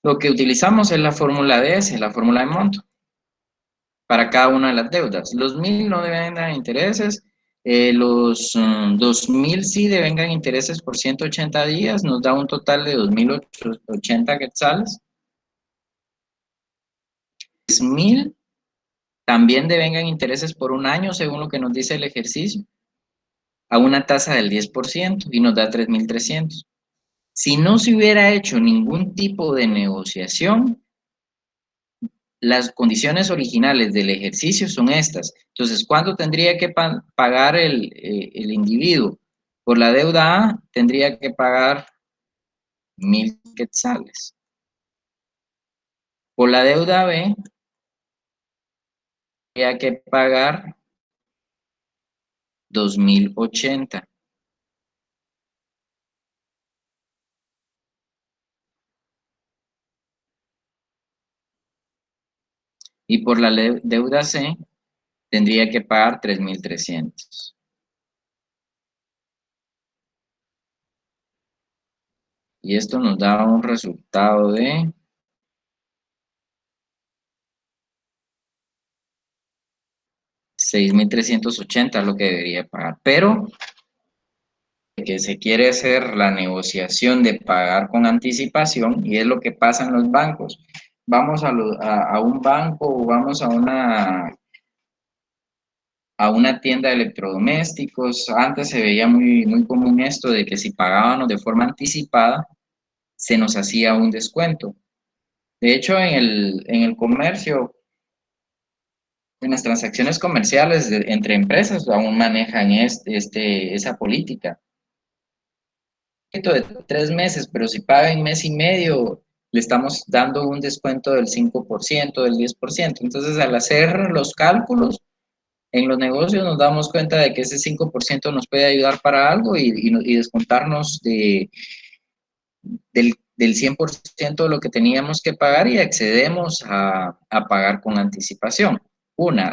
Lo que utilizamos es la fórmula de S, la fórmula de monto, para cada una de las deudas. Los 1.000 no devengan intereses, los 2.000 sí devengan intereses por 180 días, nos da un total de 2.080 quetzales. 3.000 también devengan intereses por un año, según lo que nos dice el ejercicio, a una tasa del 10% y nos da 3.300. Si no se hubiera hecho ningún tipo de negociación, las condiciones originales del ejercicio son estas. Entonces, ¿cuánto tendría que pagar el individuo? Por la deuda A tendría que pagar 1.000 quetzales. Por la deuda B tendría que pagar 2.080. Y por la deuda C tendría que pagar 3.300. Y esto nos da un resultado de 6.380, lo que debería pagar. Pero que se quiere hacer la negociación de pagar con anticipación, y es lo que pasa en los bancos. Vamos a un banco o vamos a una tienda de electrodomésticos. Antes se veía muy, muy común esto de que si pagábamos de forma anticipada, se nos hacía un descuento. De hecho, en el comercio, en las transacciones comerciales entre empresas, aún manejan esa política de 3 meses, pero si paga en mes y medio, le estamos dando un descuento del 5%, del 10%. Entonces, al hacer los cálculos en los negocios, nos damos cuenta de que ese 5% nos puede ayudar para algo y descontarnos del 100% de lo que teníamos que pagar y accedemos a pagar con anticipación.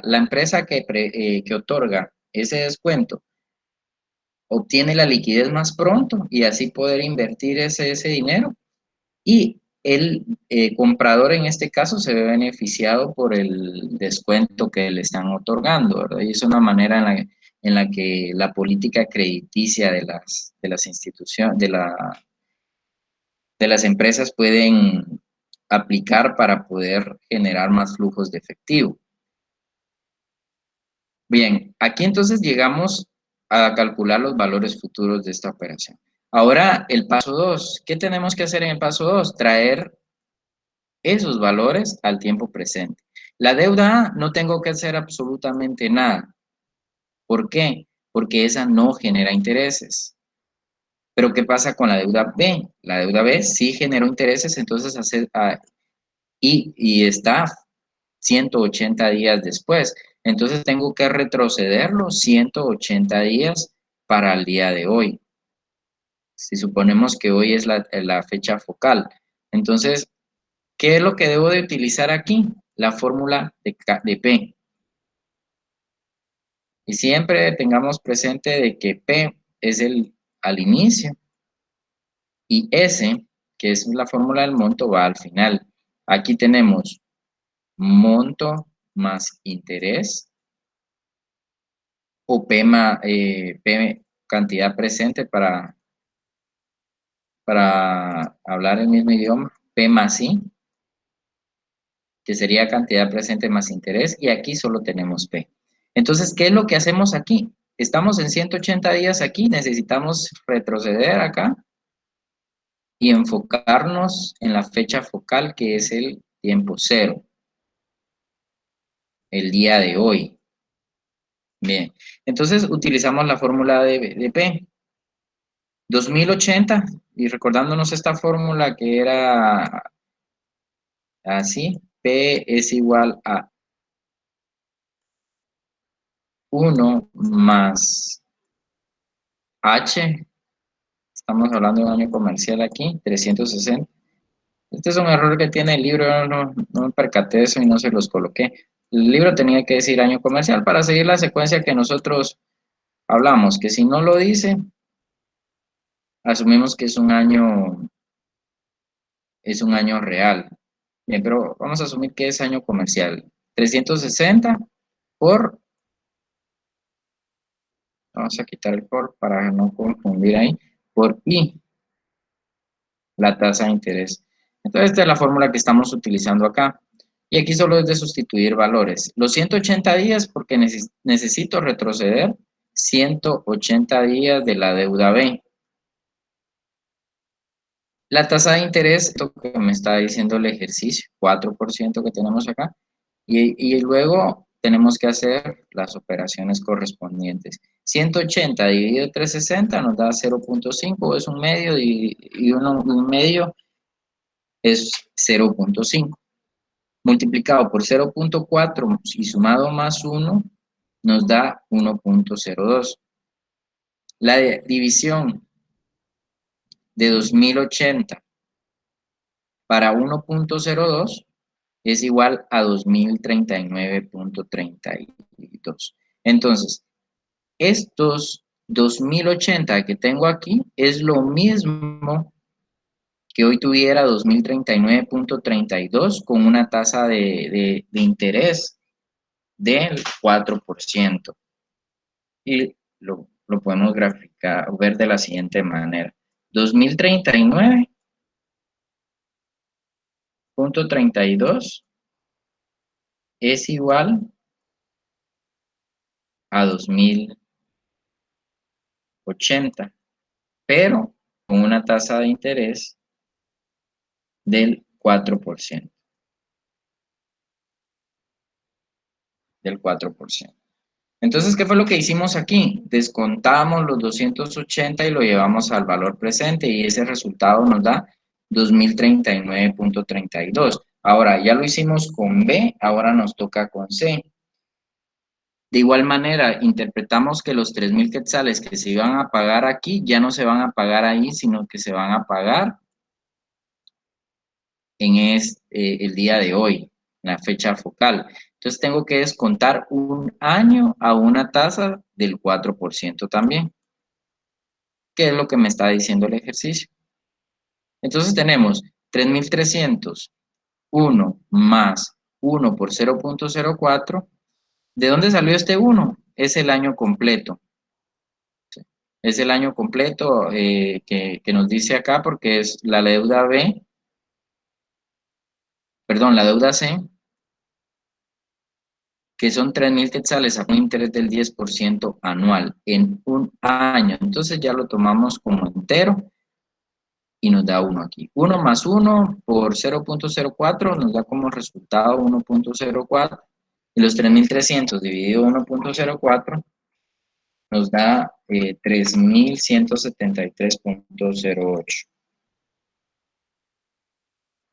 La empresa que otorga ese descuento obtiene la liquidez más pronto y así poder invertir ese dinero. Y el comprador en este caso se ve beneficiado por el descuento que le están otorgando, ¿verdad? Y es una manera en la que la política crediticia de las instituciones, de las empresas pueden aplicar para poder generar más flujos de efectivo. Bien, aquí entonces llegamos a calcular los valores futuros de esta operación. Ahora, el paso 2. ¿Qué tenemos que hacer en el paso 2? Traer esos valores al tiempo presente. La deuda A no tengo que hacer absolutamente nada. ¿Por qué? Porque esa no genera intereses. Pero ¿qué pasa con la deuda B? La deuda B sí generó intereses, entonces y está 180 días después. Entonces tengo que retrocederlo 180 días para el día de hoy. Si suponemos que hoy es la fecha focal. Entonces, ¿qué es lo que debo de utilizar aquí? La fórmula de P. Y siempre tengamos presente de que P es al inicio y S, que es la fórmula del monto, va al final. Aquí tenemos monto más interés o P cantidad presente para hablar el mismo idioma, P más I, que sería cantidad presente más interés, y aquí solo tenemos P. Entonces, ¿qué es lo que hacemos aquí? Estamos en 180 días aquí, necesitamos retroceder acá y enfocarnos en la fecha focal, que es el tiempo cero, el día de hoy. Bien, entonces utilizamos la fórmula de P. 2080, y recordándonos esta fórmula que era así, P es igual a 1 más H, estamos hablando de un año comercial aquí, 360. Este es un error que tiene el libro, no me percaté de eso y no se los coloqué. El libro tenía que decir año comercial para seguir la secuencia que nosotros hablamos, que si no lo dice, asumimos que es un año es un año real. Bien, pero vamos a asumir que es año comercial. 360 por, vamos a quitar el por para no confundir ahí, por I, la tasa de interés. Entonces, esta es la fórmula que estamos utilizando acá. Y aquí solo es de sustituir valores. Los 180 días porque necesito retroceder 180 días de la deuda B. La tasa de interés, esto que me está diciendo el ejercicio, 4% que tenemos acá. Y luego tenemos que hacer las operaciones correspondientes. 180 dividido 360 nos da 0.5, es un medio, y un medio es 0.5. Multiplicado por 0.4 y sumado más 1 nos da 1.02. La división de 2080 para 1.02 es igual a 2039.32. Entonces, estos 2080 que tengo aquí es lo mismo que hoy tuviera 2039.32 con una tasa de interés del 4%. Y lo podemos graficar, ver de la siguiente manera. 2039.32 es igual a 2080, pero con una tasa de interés del 4%. Del 4%. Entonces, ¿qué fue lo que hicimos aquí? Descontamos los 280 y lo llevamos al valor presente y ese resultado nos da 2039.32. Ahora, ya lo hicimos con B, ahora nos toca con C. De igual manera, interpretamos que los 3,000 quetzales que se iban a pagar aquí ya no se van a pagar ahí, sino que se van a pagar en el día de hoy, la fecha focal. Entonces tengo que descontar un año a una tasa del 4% también, que es lo que me está diciendo el ejercicio. Entonces tenemos 3,300, 1 más 1 por 0.04. ¿De dónde salió este 1? Es el año completo. Es el año completo que nos dice acá porque es la deuda B, perdón, la deuda C, que son 3,000 quetzales a un interés del 10% anual en un año. Entonces ya lo tomamos como entero y nos da 1 aquí. 1 más 1 por 0.04 nos da como resultado 1.04 y los 3,300 dividido 1.04 nos da 3,173.08.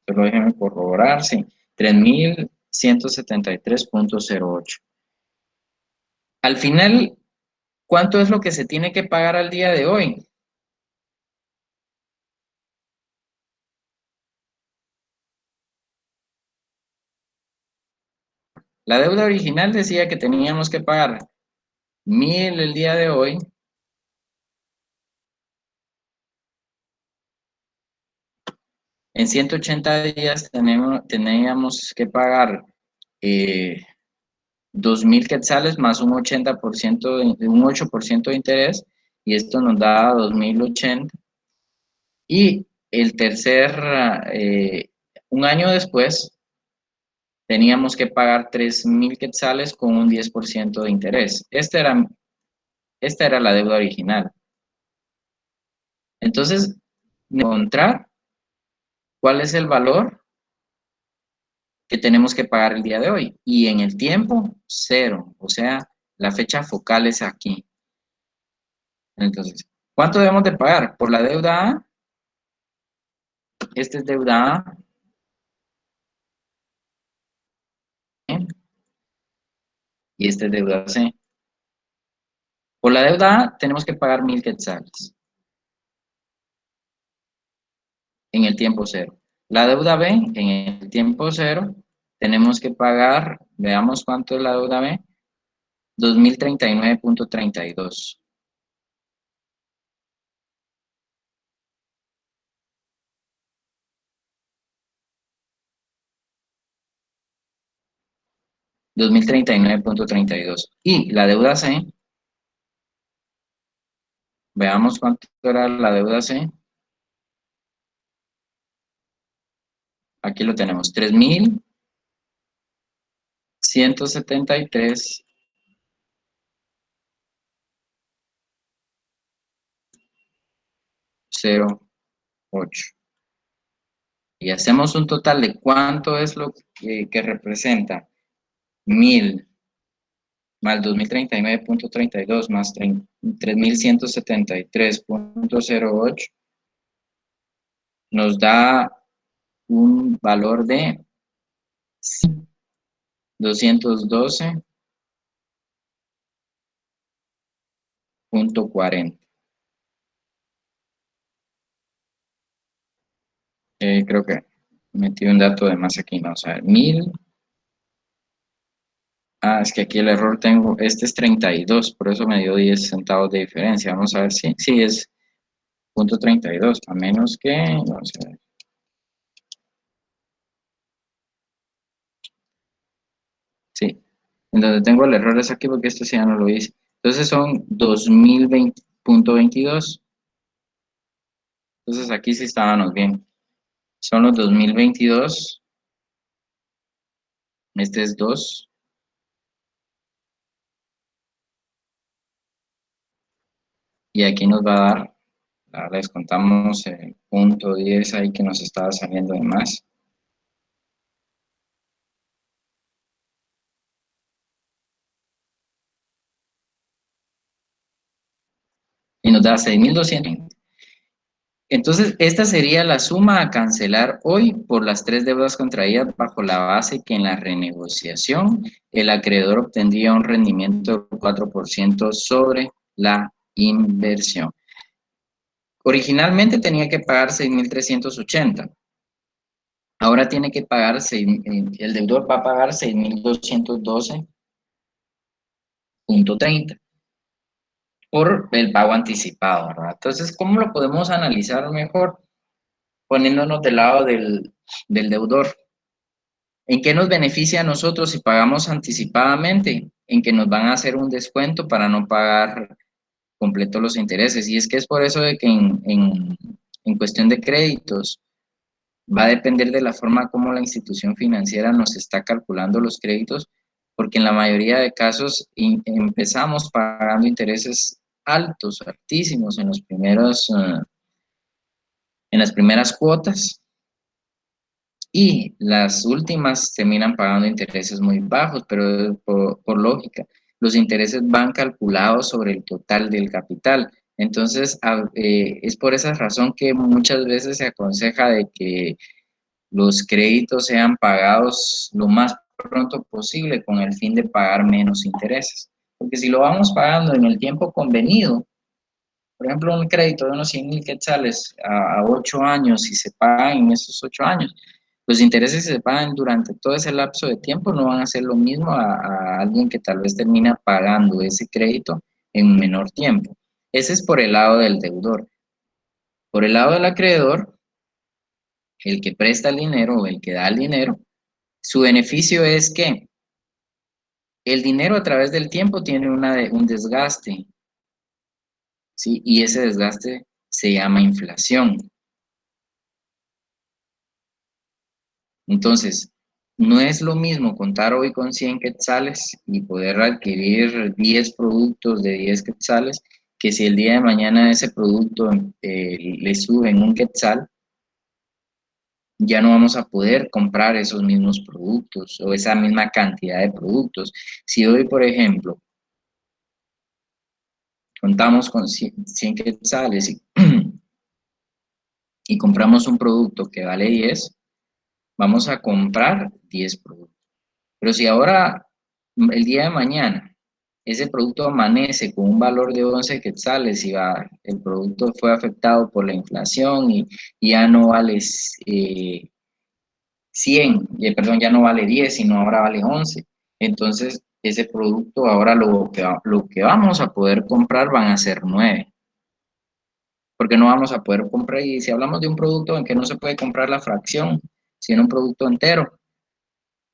Solo déjenme corroborar, sí, 3,173.08. Al final, ¿cuánto es lo que se tiene que pagar al día de hoy? La deuda original decía que teníamos que pagar 1,000 el día de hoy. En 180 días teníamos que pagar 2,000 quetzales más un 80%, un 8% de interés, y esto nos da 2,080. Y el tercer, un año después, teníamos que pagar 3,000 quetzales con un 10% de interés. Esta era la deuda original. Entonces, encontrar cuál es el valor que tenemos que pagar el día de hoy. Y en el tiempo, 0. O sea, la fecha focal es aquí. Entonces, ¿cuánto debemos de pagar? Por la deuda A, esta es deuda A, y esta es deuda C. Por la deuda A tenemos que pagar 1,000 quetzales en el tiempo 0. La deuda B, en el tiempo 0, tenemos que pagar, veamos cuánto es la deuda B, 2,039.32. 2039.32. Y la deuda C, veamos cuánto era la deuda C. Aquí lo tenemos, 3.173.08. Y hacemos un total de cuánto es lo que representa 1000 más 2039.32 más 3.173.08, nos da un valor de 212.40. Creo que metí un dato de más aquí, vamos a ver, 1000. Es que aquí el error tengo, este es 32, por eso me dio 10 centavos de diferencia. Vamos a ver si es punto 32, a menos que, vamos a ver, sí, en donde tengo el error es aquí porque esto sí ya no lo hice. Entonces son 2020.22. Entonces aquí sí estábamos bien. Son los 2022, este es 2, y aquí nos va a dar, ahora descontamos el punto 10 ahí que nos estaba saliendo de más. Y nos da 6.200. Entonces, esta sería la suma a cancelar hoy por las tres deudas contraídas bajo la base que en la renegociación el acreedor obtendría un rendimiento del 4% sobre la inversión. Originalmente tenía que pagar 6.380. Ahora tiene que pagar, el deudor va a pagar 6.212.30 por el pago anticipado, ¿verdad? Entonces, ¿cómo lo podemos analizar mejor? Poniéndonos del lado del deudor. ¿En qué nos beneficia a nosotros si pagamos anticipadamente? En que nos van a hacer un descuento para no pagar completo los intereses. Y es que es por eso de que en cuestión de créditos va a depender de la forma como la institución financiera nos está calculando los créditos, porque en la mayoría de casos empezamos pagando intereses altos, altísimos en los primeros, en las primeras cuotas, y las últimas terminan pagando intereses muy bajos, pero por lógica, los intereses van calculados sobre el total del capital. Entonces, es por esa razón que muchas veces se aconseja de que los créditos sean pagados lo más pronto posible con el fin de pagar menos intereses. Porque si lo vamos pagando en el tiempo convenido, por ejemplo, un crédito de unos 100.000 quetzales a 8 años y se pagan en esos 8 años, los intereses que se pagan durante todo ese lapso de tiempo no van a ser lo mismo a alguien que tal vez termina pagando ese crédito en menor tiempo. Ese es por el lado del deudor. Por el lado del acreedor, el que presta el dinero o el que da el dinero, su beneficio es que el dinero a través del tiempo tiene un desgaste, ¿sí? Y ese desgaste se llama inflación. Entonces, no es lo mismo contar hoy con 100 quetzales y poder adquirir 10 productos de 10 quetzales, que si el día de mañana ese producto le suben un quetzal, ya no vamos a poder comprar esos mismos productos o esa misma cantidad de productos. Si hoy, por ejemplo, contamos con 100 quetzales y compramos un producto que vale 10, vamos a comprar 10 productos. Pero si ahora, el día de mañana, ese producto amanece con un valor de 11 quetzales y el producto fue afectado por la inflación y ya no vale 100, perdón, ya no vale 10, sino ahora vale 11. Entonces, ese producto ahora lo que vamos a poder comprar van a ser 9, porque no vamos a poder comprar, y si hablamos de un producto en que no se puede comprar la fracción, sino un producto entero,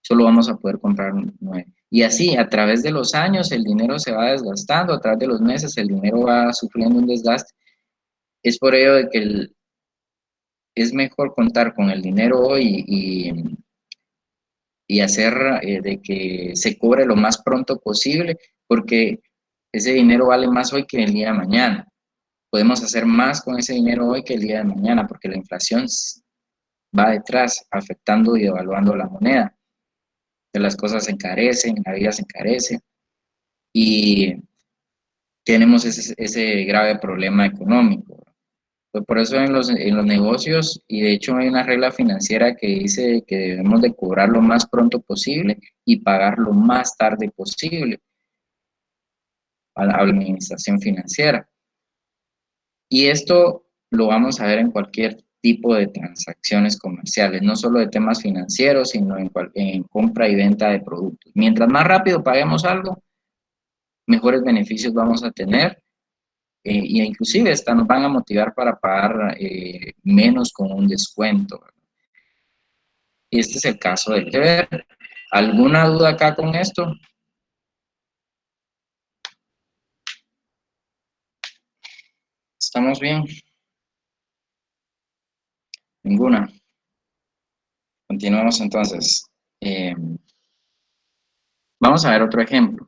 solo vamos a poder comprar 9. Y así, a través de los años, el dinero se va desgastando, a través de los meses, el dinero va sufriendo un desgaste. Es por ello de que es mejor contar con el dinero hoy y hacer de que se cobre lo más pronto posible, porque ese dinero vale más hoy que el día de mañana. Podemos hacer más con ese dinero hoy que el día de mañana, porque la inflación va detrás, afectando y devaluando la moneda. Que las cosas se encarecen, la vida se encarece y tenemos ese grave problema económico. Pues por eso en los negocios, y de hecho hay una regla financiera que dice que debemos de cobrar lo más pronto posible y pagar lo más tarde posible a la administración financiera. Y esto lo vamos a ver en cualquier tipo de transacciones comerciales, no solo de temas financieros, sino en compra y venta de productos. Mientras más rápido paguemos algo, mejores beneficios vamos a tener y inclusive hasta nos van a motivar para pagar menos con un descuento. Y este es el caso del deber. ¿Alguna duda acá con esto? ¿Estamos bien? Ninguna. Continuamos entonces. Eh, Vamos a ver otro ejemplo.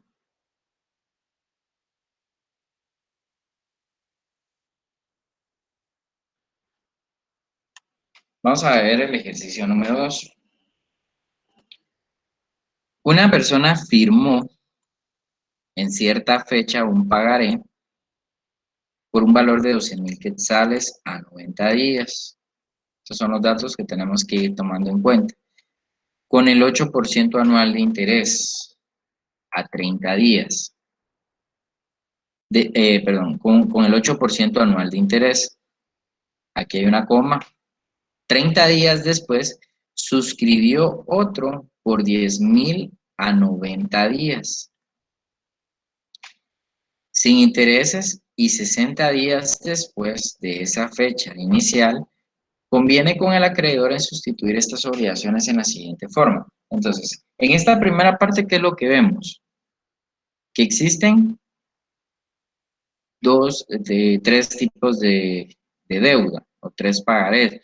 Vamos a ver el ejercicio número 2. Una persona firmó en cierta fecha un pagaré por un valor de 12,000 quetzales a 90 días. Estos son los datos que tenemos que ir tomando en cuenta. Con el 8% anual de interés a 30 días. Perdón, con el 8% anual de interés. Aquí hay una coma. 30 días después, suscribió otro por 10,000 a 90 días. Sin intereses y 60 días después de esa fecha inicial, conviene con el acreedor en sustituir estas obligaciones en la siguiente forma. Entonces, en esta primera parte, ¿qué es lo que vemos? Que existen tres tipos de deuda o tres pagarés.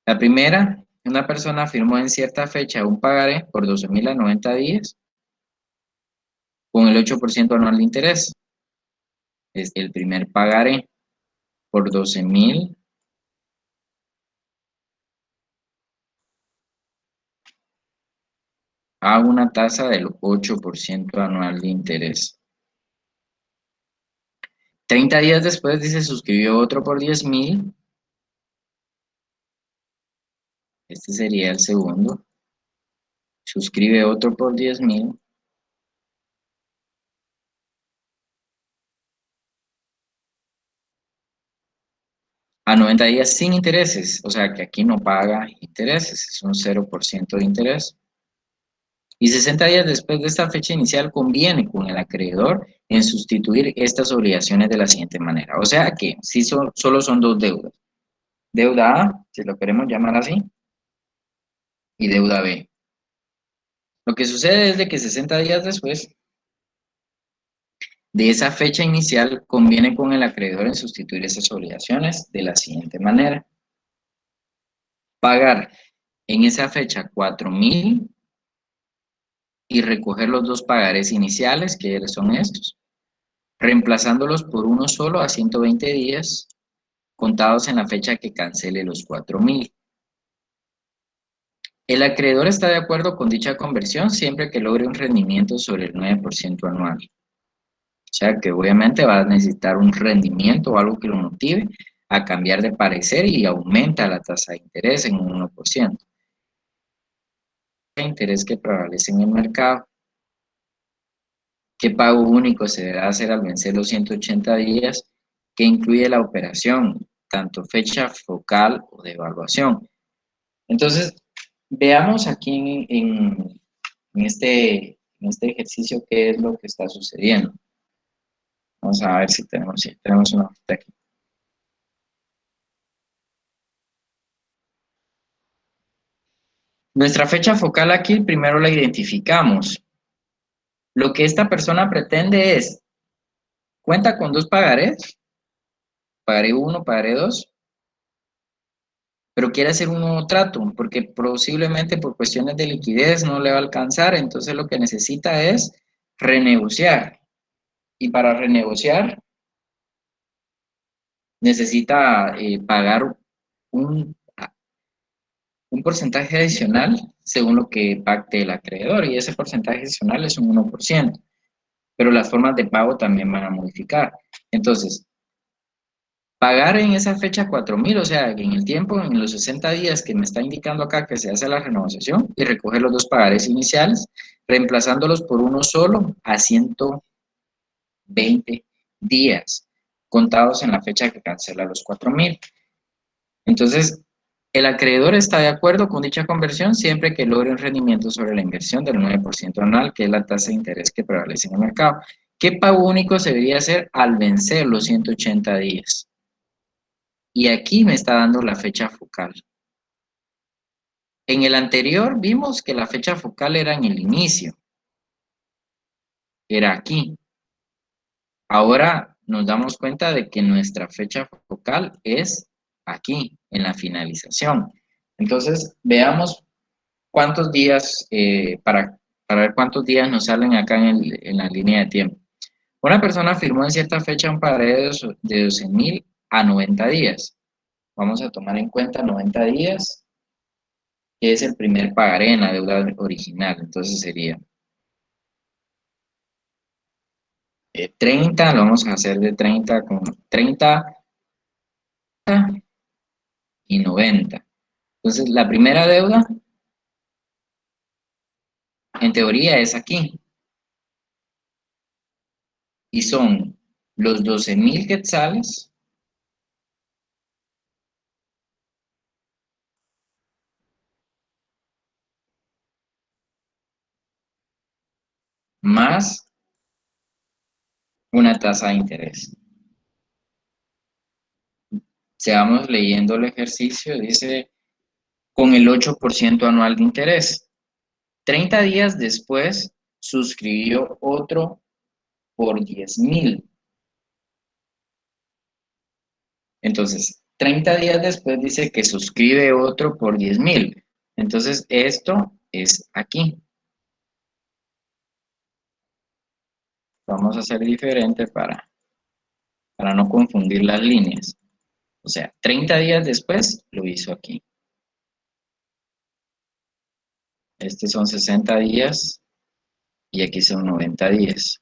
La primera, una persona firmó en cierta fecha un pagaré por 12,000 a 90 días con el 8% anual de interés. Es el primer pagaré por 12,000 a una tasa del 8% anual de interés. 30 días después dice suscribió otro por 10,000. Este sería el segundo. Suscribe otro por 10,000 a 90 días sin intereses. O sea que aquí no paga intereses, es un 0% de interés. Y 60 días después de esta fecha inicial conviene con el acreedor en sustituir estas obligaciones de la siguiente manera. O sea que sí solo son dos deudas. Deuda A, si lo queremos llamar así, y deuda B. Lo que sucede es de que 60 días después de esa fecha inicial conviene con el acreedor en sustituir esas obligaciones de la siguiente manera. Pagar en esa fecha 4,000 y recoger los dos pagarés iniciales, que son estos, reemplazándolos por uno solo a 120 días contados en la fecha que cancele los 4,000. El acreedor está de acuerdo con dicha conversión siempre que logre un rendimiento sobre el 9% anual. O sea que obviamente va a necesitar un rendimiento o algo que lo motive a cambiar de parecer y aumenta la tasa de interés en un 1%. El interés que prevalece en el mercado. ¿Qué pago único se deberá hacer al vencer los 180 días? Que incluye la operación, tanto fecha focal o de evaluación. Entonces, veamos aquí en este ejercicio qué es lo que está sucediendo. Vamos a ver si tenemos una hojita aquí. Nuestra fecha focal aquí primero la identificamos. Lo que esta persona pretende es, cuenta con dos pagarés, pagaré uno, pagaré dos, pero quiere hacer un nuevo trato, porque posiblemente por cuestiones de liquidez no le va a alcanzar, entonces lo que necesita es renegociar. Y para renegociar necesita pagar un, un porcentaje adicional según lo que pacte el acreedor, y ese porcentaje adicional es un 1%, pero las formas de pago también van a modificar. Entonces, pagar en esa fecha 4.000, o sea, en el tiempo, en los 60 días que me está indicando acá que se hace la renovación, y recoger los dos pagares iniciales, reemplazándolos por uno solo a 120 días, contados en la fecha que cancela los 4.000. Entonces, el acreedor está de acuerdo con dicha conversión siempre que logre un rendimiento sobre la inversión del 9% anual, que es la tasa de interés que prevalece en el mercado. ¿Qué pago único se debería hacer al vencer los 180 días? Y aquí me está dando la fecha focal. En el anterior vimos que la fecha focal era en el inicio, era aquí. Ahora nos damos cuenta de que nuestra fecha focal es aquí, en la finalización. Entonces, veamos cuántos días, para ver cuántos días nos salen acá en la línea de tiempo. Una persona firmó en cierta fecha un pagaré de 12.000 a 90 días. Vamos a tomar en cuenta 90 días, que es el primer pagaré en la deuda original. Entonces sería 30, lo vamos a hacer de 30 con 30 y 90. Entonces la primera deuda, en teoría, es aquí. Y son los 12.000 quetzales más una tasa de interés. Sigamos leyendo el ejercicio, dice, con el 8% anual de interés. 30 días después suscribió otro por 10.000. Entonces, 30 días después dice que suscribe otro por 10.000. Entonces, esto es aquí. Vamos a hacer diferente para no confundir las líneas. O sea, 30 días después lo hizo aquí. Estos son 60 días y aquí son 90 días.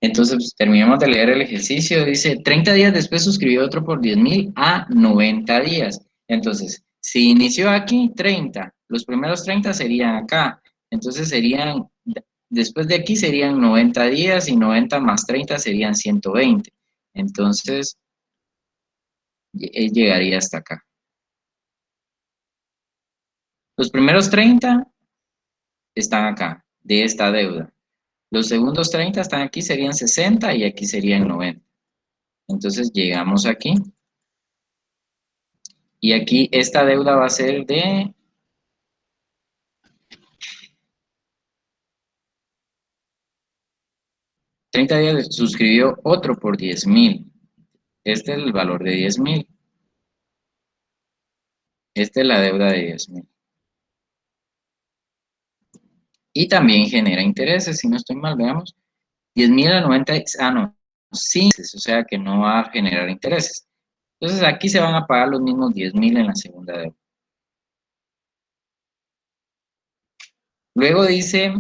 Entonces, pues, terminamos de leer el ejercicio. Dice, 30 días después suscribió otro por 10.000 a 90 días. Entonces, si inició aquí 30, los primeros 30 serían acá. Entonces, después de aquí serían 90 días y 90 más 30 serían 120. Entonces, él llegaría hasta acá. Los primeros 30 están acá, de esta deuda. Los segundos 30 están aquí, serían 60 y aquí serían 90. Entonces, llegamos aquí. Y aquí esta deuda va a ser de 30 días, suscribió otro por 10.000. Este es el valor de 10.000. Esta es la deuda de 10.000. Y también genera intereses, si no estoy mal, veamos. 10.000 a 90, no, sí, o sea que no va a generar intereses. Entonces aquí se van a pagar los mismos 10.000 en la segunda deuda. Luego dice,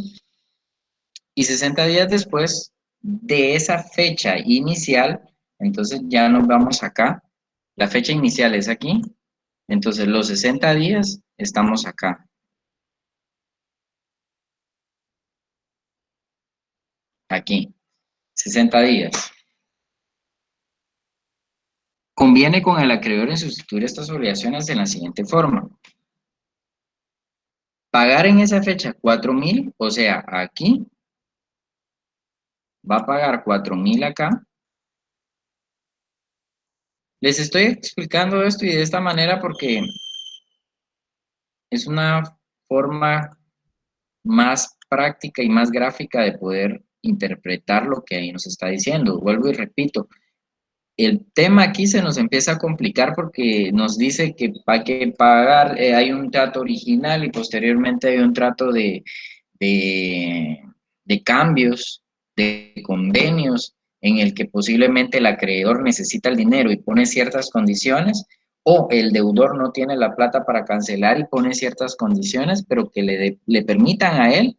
y 60 días después de esa fecha inicial, entonces ya nos vamos acá. La fecha inicial es aquí, entonces los 60 días estamos acá, aquí, 60 días. Conviene con el acreedor en sustituir estas obligaciones en la siguiente forma. Pagar en esa fecha 4.000, o sea, aquí va a pagar 4.000 acá. Les estoy explicando esto y de esta manera porque es una forma más práctica y más gráfica de poder interpretar lo que ahí nos está diciendo. Vuelvo y repito, el tema aquí se nos empieza a complicar porque nos dice que hay que pagar, hay un trato original y posteriormente hay un trato de, de cambios, de convenios, en el que posiblemente el acreedor necesita el dinero y pone ciertas condiciones, o el deudor no tiene la plata para cancelar y pone ciertas condiciones, pero que le permitan a él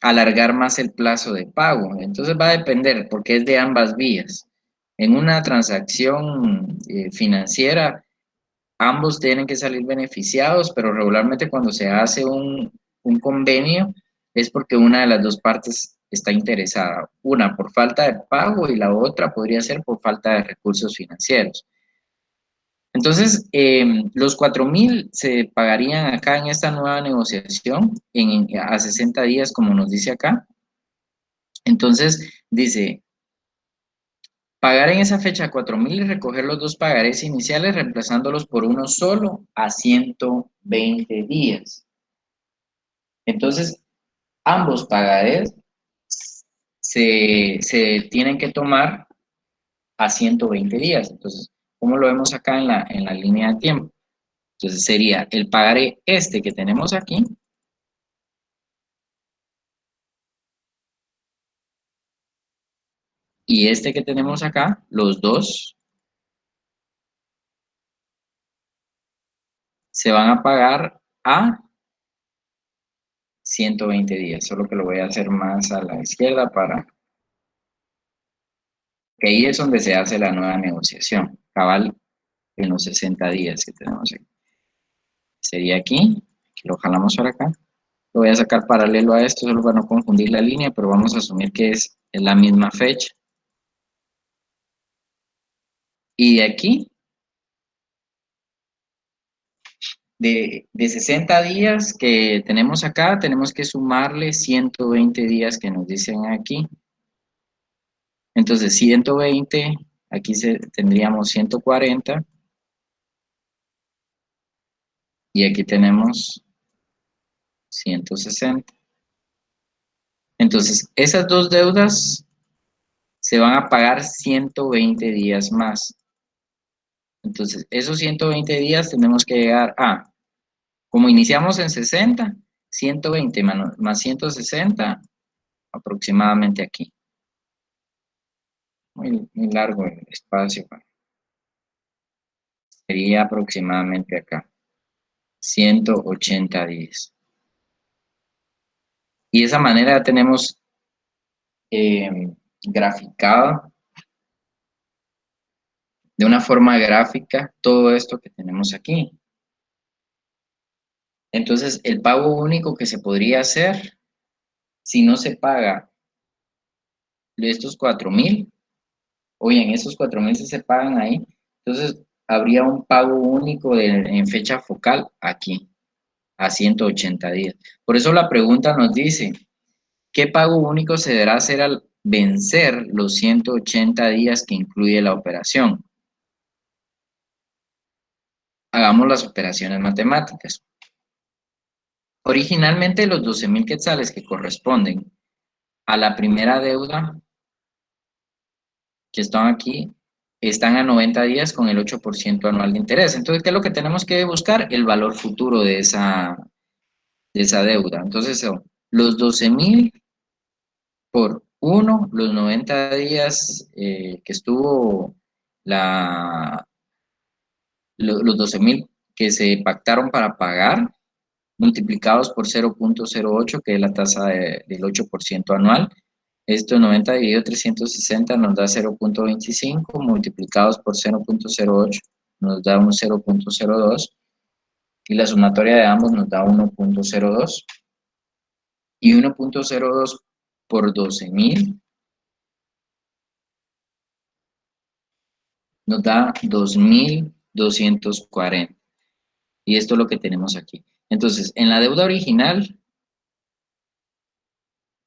alargar más el plazo de pago. Entonces va a depender, porque es de ambas vías. En una transacción financiera, ambos tienen que salir beneficiados, pero regularmente cuando se hace un convenio es porque una de las dos partes está interesada. Una por falta de pago y la otra podría ser por falta de recursos financieros. Entonces, los 4.000 se pagarían acá en esta nueva negociación a 60 días, como nos dice acá. Entonces, dice, pagar en esa fecha 4.000 y recoger los dos pagarés iniciales reemplazándolos por uno solo a 120 días. Entonces, ambos pagarés se tienen que tomar a 120 días. Entonces, ¿cómo lo vemos acá en la línea de tiempo? Entonces, sería el pagaré este que tenemos aquí y este que tenemos acá, los dos se van a pagar a 120 días. Solo que lo voy a hacer más a la izquierda para que ahí es donde se hace la nueva negociación, cabal en los 60 días que tenemos aquí. Sería aquí, lo jalamos para acá. Lo voy a sacar paralelo a esto, solo para no confundir la línea, pero vamos a asumir que es la misma fecha. Y de aquí, de 60 días que tenemos acá, tenemos que sumarle 120 días que nos dicen aquí. Entonces, 120, aquí tendríamos 140 y aquí tenemos 160. Entonces, esas dos deudas se van a pagar 120 días más. Entonces, esos 120 días tenemos que llegar a, como iniciamos en 60, 120 más 160, aproximadamente aquí. Muy largo el espacio. Sería aproximadamente acá, 180 días. Y de esa manera tenemos graficado de una forma gráfica todo esto que tenemos aquí. Entonces, el pago único que se podría hacer, si no se paga de estos 4.000, oye, en estos 4.000 si se pagan ahí, entonces habría un pago único en fecha focal aquí, a 180 días. Por eso la pregunta nos dice, ¿qué pago único se deberá hacer al vencer los 180 días que incluye la operación? Hagamos las operaciones matemáticas. Originalmente los 12.000 quetzales que corresponden a la primera deuda que están aquí, están a 90 días con el 8% anual de interés. Entonces, ¿qué es lo que tenemos que buscar? El valor futuro de esa deuda. Entonces, son los 12.000 por 1, los 90 días que estuvo los 12.000 que se pactaron para pagar, multiplicados por 0.08, que es la tasa del 8% anual. Esto 90 dividido 360 nos da 0.25, multiplicados por 0.08 nos da un 0.02 y la sumatoria de ambos nos da 1.02 y 1.02 por 12.000 nos da 2.240 y esto es lo que tenemos aquí. Entonces, en la deuda original,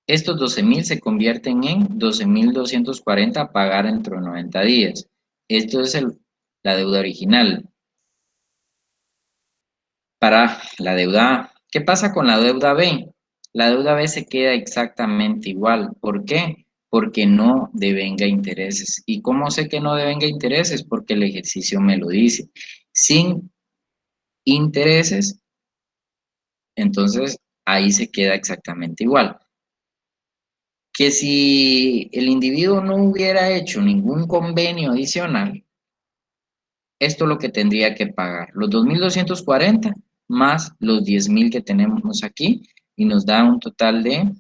estos 12.000 se convierten en 12.240 a pagar dentro de 90 días. Esto es la deuda original. Para la deuda ¿Qué pasa con la deuda B? La deuda B se queda exactamente igual. ¿Por qué? Porque no devenga intereses. ¿Y cómo sé que no devenga intereses? Porque el ejercicio me lo dice. Sin intereses, entonces ahí se queda exactamente igual. Que si el individuo no hubiera hecho ningún convenio adicional, esto es lo que tendría que pagar, los 2.240 más los 10.000 que tenemos aquí, y nos da un total de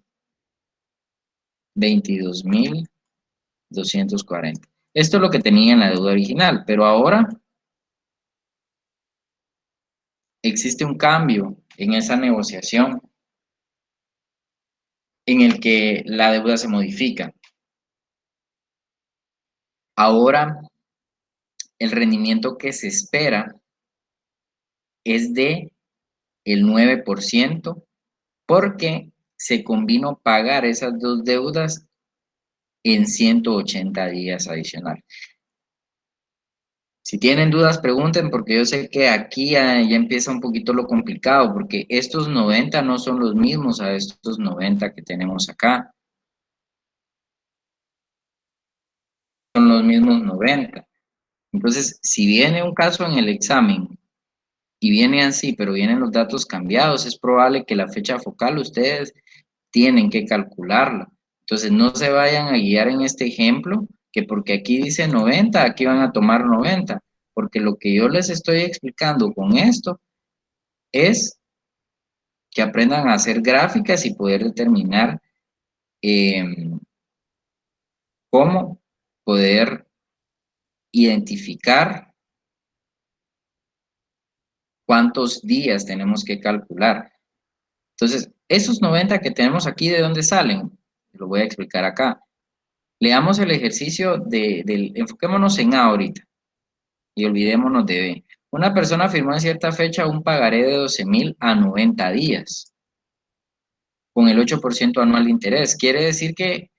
22.240. Esto es lo que tenía en la deuda original, pero ahora existe un cambio en esa negociación en el que la deuda se modifica. Ahora el rendimiento que se espera es de el 9% porque se convino pagar esas dos deudas en 180 días adicionales. Si tienen dudas, pregunten, porque yo sé que aquí ya empieza un poquito lo complicado, porque estos 90 no son los mismos a estos 90 que tenemos acá, son los mismos 90. Entonces, si viene un caso en el examen y viene así, pero vienen los datos cambiados, es probable que la fecha focal ustedes tienen que calcularla. Entonces, no se vayan a guiar en este ejemplo, que porque aquí dice 90, aquí van a tomar 90, porque lo que yo les estoy explicando con esto es que aprendan a hacer gráficas y poder determinar eh, cómo poder identificar cuántos días tenemos que calcular. Entonces, esos 90 que tenemos aquí, ¿de dónde salen? Lo voy a explicar acá. Leamos el ejercicio enfoquémonos en A ahorita y olvidémonos de B. Una persona firmó en cierta fecha un pagaré de 12.000 a 90 días, con el 8% anual de interés. Quiere decir que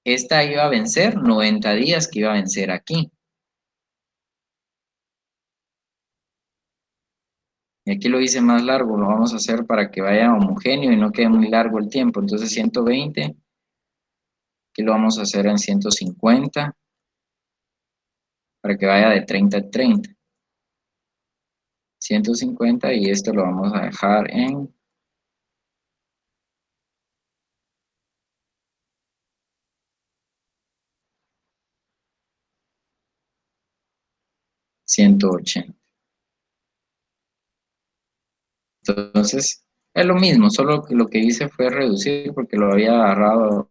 esta iba a vencer 90 días que iba a vencer aquí. Y aquí lo hice más largo, lo vamos a hacer para que vaya homogéneo y no quede muy largo el tiempo. Entonces 120, aquí lo vamos a hacer en 150, para que vaya de 30 a 30. 150 y esto lo vamos a dejar en 180. Entonces, es lo mismo, solo que lo que hice fue reducir porque lo había agarrado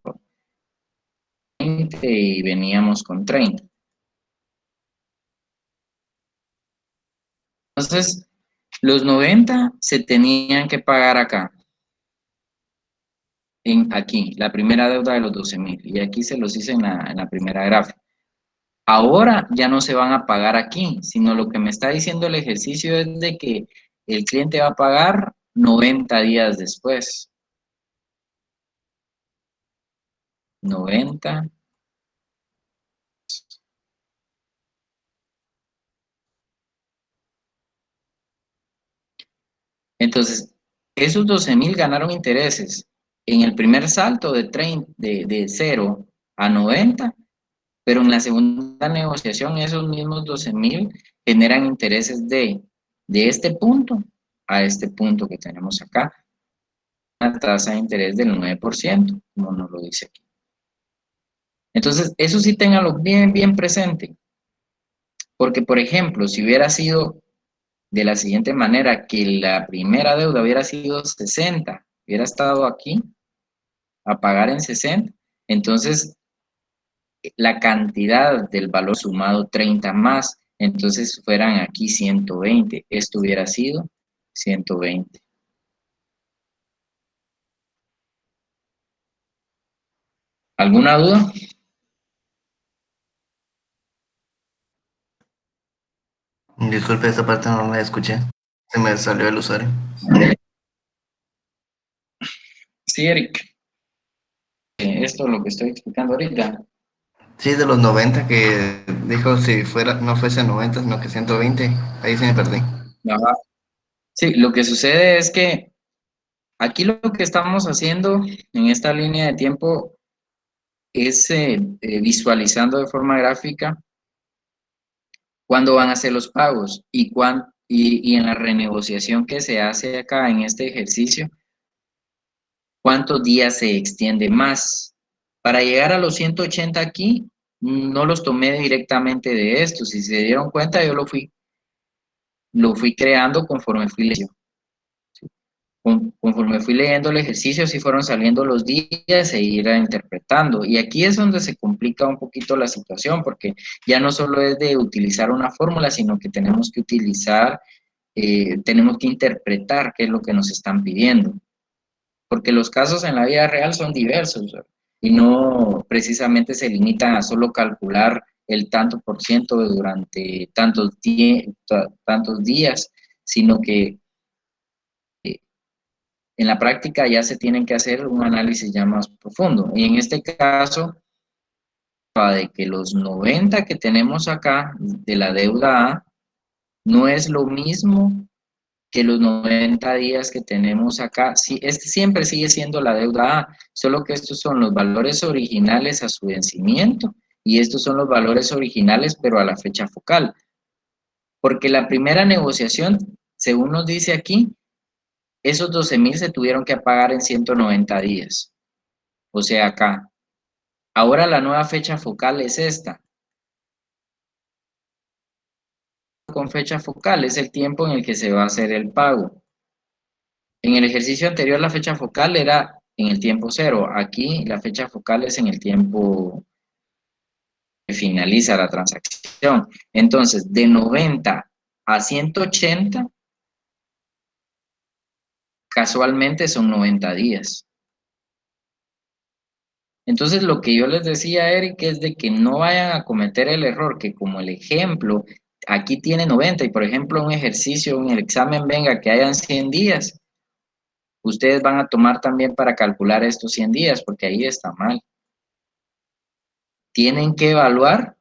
20 y veníamos con 30. Entonces, los 90 se tenían que pagar acá, aquí, la primera deuda de los 12.000. Y aquí se los hice en la primera gráfica. Ahora ya no se van a pagar aquí, sino lo que me está diciendo el ejercicio es de que el cliente va a pagar 90 días después. 90. Entonces, esos 12.000 ganaron intereses en el primer salto de 0 a 90, pero en la segunda negociación esos mismos 12.000 generan intereses de este punto a este punto que tenemos acá, una tasa de interés del 9%, como nos lo dice aquí. Entonces, eso sí ténganlo bien, bien presente, porque por ejemplo, si hubiera sido de la siguiente manera, que la primera deuda hubiera sido 60, hubiera estado aquí a pagar en 60, entonces la cantidad del valor sumado 30 más, entonces fueran aquí 120, esto hubiera sido 120. ¿Alguna duda? Disculpe, esta parte no la escuché. Se me salió el usuario. Sí, Eric, esto es lo que estoy explicando ahorita. Sí, de los 90 que dijo si fuera, no fuese 90, sino que 120. Ahí sí me perdí. Ajá. Sí, lo que sucede es que Aquí lo que estamos haciendo en esta línea de tiempo es visualizando de forma gráfica cuándo van a ser los pagos y en la renegociación que se hace acá en este ejercicio, cuántos días se extiende más. Para llegar a los 180 aquí, no los tomé directamente de esto. Si se dieron cuenta, yo lo fui creando conforme fui leyendo. Conforme fui leyendo el ejercicio, así fueron saliendo los días e ir interpretando. Y aquí es donde se complica un poquito la situación, porque ya no solo es de utilizar una fórmula, sino que tenemos que interpretar qué es lo que nos están pidiendo. Porque los casos en la vida real son diversos, ¿verdad? Y no precisamente se limitan a solo calcular el tanto por ciento durante tantos días, sino que en la práctica ya se tienen que hacer un análisis ya más profundo. Y en este caso, de que los 90 que tenemos acá de la deuda A no es lo mismo que los 90 días que tenemos acá. Sí, este siempre sigue siendo la deuda A, solo que estos son los valores originales a su vencimiento y estos son los valores originales pero a la fecha focal. Porque la primera negociación, según nos dice aquí, esos 12,000 se tuvieron que pagar en 190 días. O sea, acá. Ahora la nueva fecha focal es esta. Con fecha focal es el tiempo en el que se va a hacer el pago. En el ejercicio anterior la fecha focal era en el tiempo cero. Aquí la fecha focal es en el tiempo que finaliza la transacción. Entonces, de 90 a 180, casualmente son 90 días. Entonces, lo que yo les decía, Eric, es de que no vayan a cometer el error que como el ejemplo, aquí tiene 90 y por ejemplo un ejercicio, en el examen venga que hayan 100 días, ustedes van a tomar también para calcular estos 100 días, porque ahí está mal. Tienen que evaluar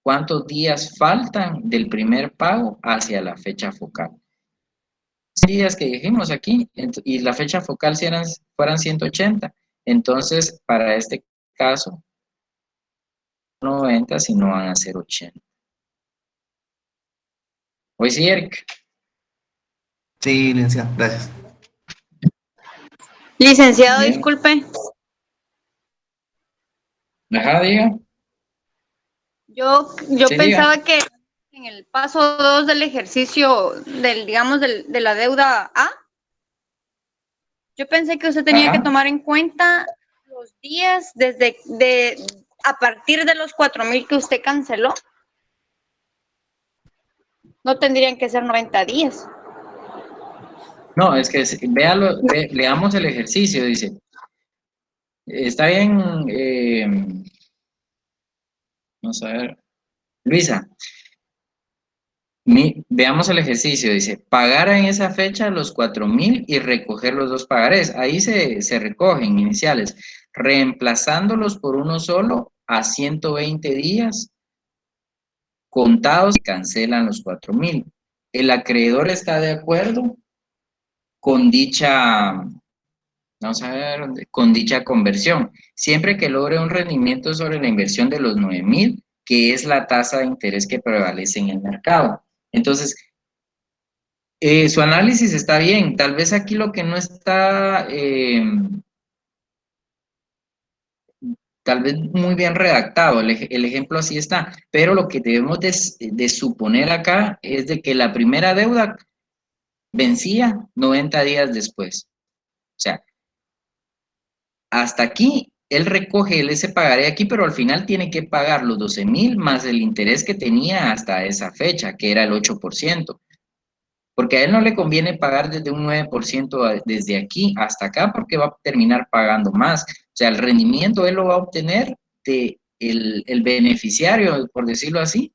cuántos días faltan del primer pago hacia la fecha focal. 100 días que dijimos aquí, y la fecha focal si fueran 180, entonces para este caso 90, si no van a ser 80. Hoy sí, Eric. Sí, licenciado, gracias. Licenciado, Bien. disculpe, Ajá, diga. yo Sí, diga. pensaba que en el paso 2 del ejercicio digamos, de la deuda A, yo pensé que usted tenía que Ajá. tomar en cuenta los días a partir de los 4,000 que usted canceló. No tendrían que ser 90 días. No, es que véalo, leamos el ejercicio, dice. Está bien, vamos a ver. Luisa, veamos el ejercicio, dice, pagar en esa fecha los 4,000 y recoger los dos pagarés. Ahí se recogen iniciales, reemplazándolos por uno solo a 120 días contados y cancelan los 4,000. El acreedor está de acuerdo con vamos a ver, con dicha conversión, siempre que logre un rendimiento sobre la inversión de los 9,000, que es la tasa de interés que prevalece en el mercado. Entonces, su análisis está bien, tal vez aquí lo que no está, tal vez muy bien redactado, el ejemplo así está, pero lo que debemos de suponer acá es de que la primera deuda vencía 90 días después. O sea, hasta aquí, él recoge ese pagaré aquí, pero al final tiene que pagar los 12,000 más el interés que tenía hasta esa fecha, que era el 8%, porque a él no le conviene pagar desde un 9% desde aquí hasta acá, porque va a terminar pagando más. O sea, el rendimiento él lo va a obtener de el beneficiario, por decirlo así,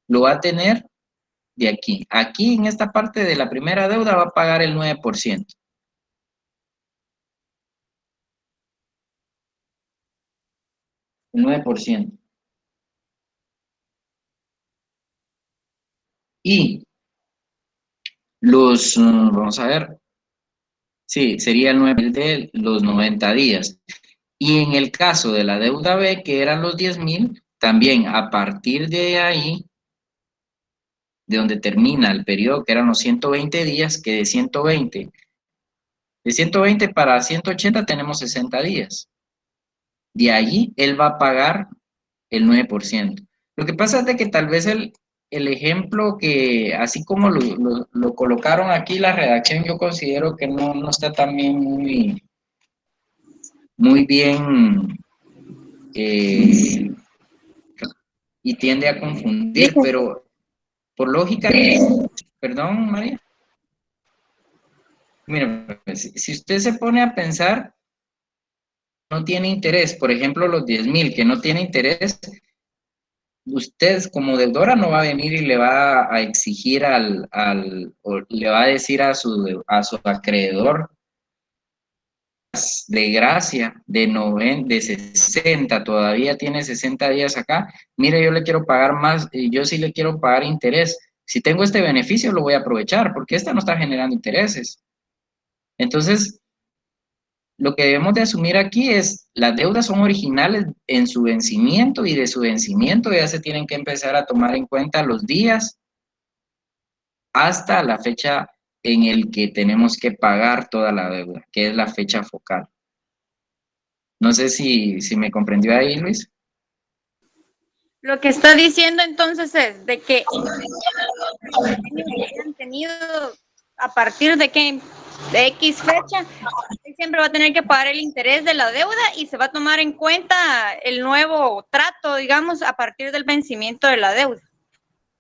lo va a tener de aquí. Aquí en esta parte de la primera deuda va a pagar el 9%. El 9%. Y vamos a ver, Sí, sería el 9 de los 90 días. Y en el caso de la deuda B, que eran los 10.000, también a partir de ahí, de donde termina el periodo, que eran los 120 días, que de 120 para 180 tenemos 60 días. De allí él va a pagar el 9%. Lo que pasa es de que tal vez el ejemplo que, así como lo colocaron aquí, la redacción, yo considero que no está también muy bien y tiende a confundir, pero por lógica, perdón, María. Mira, pues, si usted se pone a pensar, no tiene interés, por ejemplo, los 10.000 que no tiene interés, usted como deudora no va a venir y le va a exigir o le va a decir a su acreedor de gracia de 60, todavía tiene 60 días acá, mire, yo le quiero pagar más, yo sí le quiero pagar interés. Si tengo este beneficio, lo voy a aprovechar, porque esta no está generando intereses. Entonces, lo que debemos de asumir aquí es, las deudas son originales en su vencimiento y de su vencimiento ya se tienen que empezar a tomar en cuenta los días hasta la fecha en el que tenemos que pagar toda la deuda, que es la fecha focal. No sé si me comprendió ahí, Luis. Lo que está diciendo entonces es de que han tenido a partir de que de X fecha, siempre va a tener que pagar el interés de la deuda y se va a tomar en cuenta el nuevo trato, digamos, a partir del vencimiento de la deuda,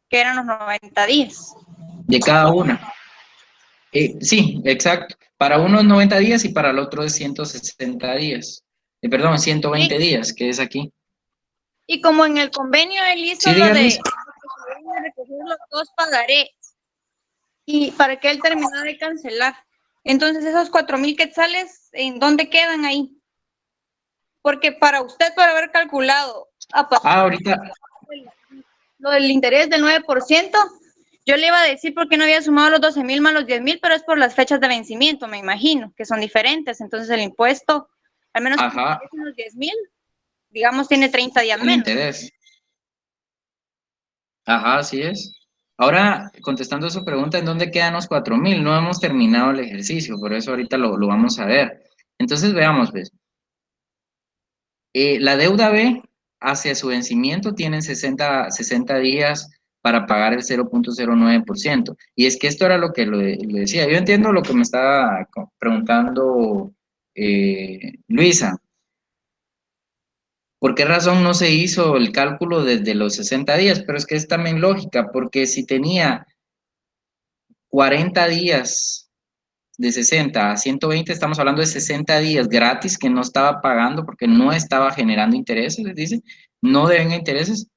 que eran los 90 días. De cada una. Sí, exacto. Para uno es 90 días y para el otro es 160 días. Perdón, 120 días, que es aquí. Y como en el convenio él hizo Sí, lo diga, Luis. de recoger los 2 pagarés y para que él terminara de cancelar. Entonces, esos 4,000 quetzales, ¿en dónde quedan ahí? Porque para usted, para haber calculado Ahorita, lo del interés del 9%, yo le iba a decir por qué no había sumado los 12,000 más los 10,000, pero es por las fechas de vencimiento, me imagino, que son diferentes. Entonces, el impuesto, al menos ajá, con los 10,000, digamos, tiene 30 días el menos. interés. Ajá, así es. Ahora, contestando su pregunta, ¿en dónde quedan los 4.000? No hemos terminado el ejercicio, por eso ahorita lo vamos a ver. Entonces, veamos, pues. La deuda B, hacia su vencimiento, tienen 60 días para pagar el 0,09%. Y es que esto era lo que le decía. Yo entiendo lo que me estaba preguntando Luisa. ¿Por qué razón no se hizo el cálculo desde los 60 días? Pero es que es también lógica, porque si tenía 40 días de 60 a 120, estamos hablando de 60 días gratis que no estaba pagando porque no estaba generando intereses, les dice, no deben intereses.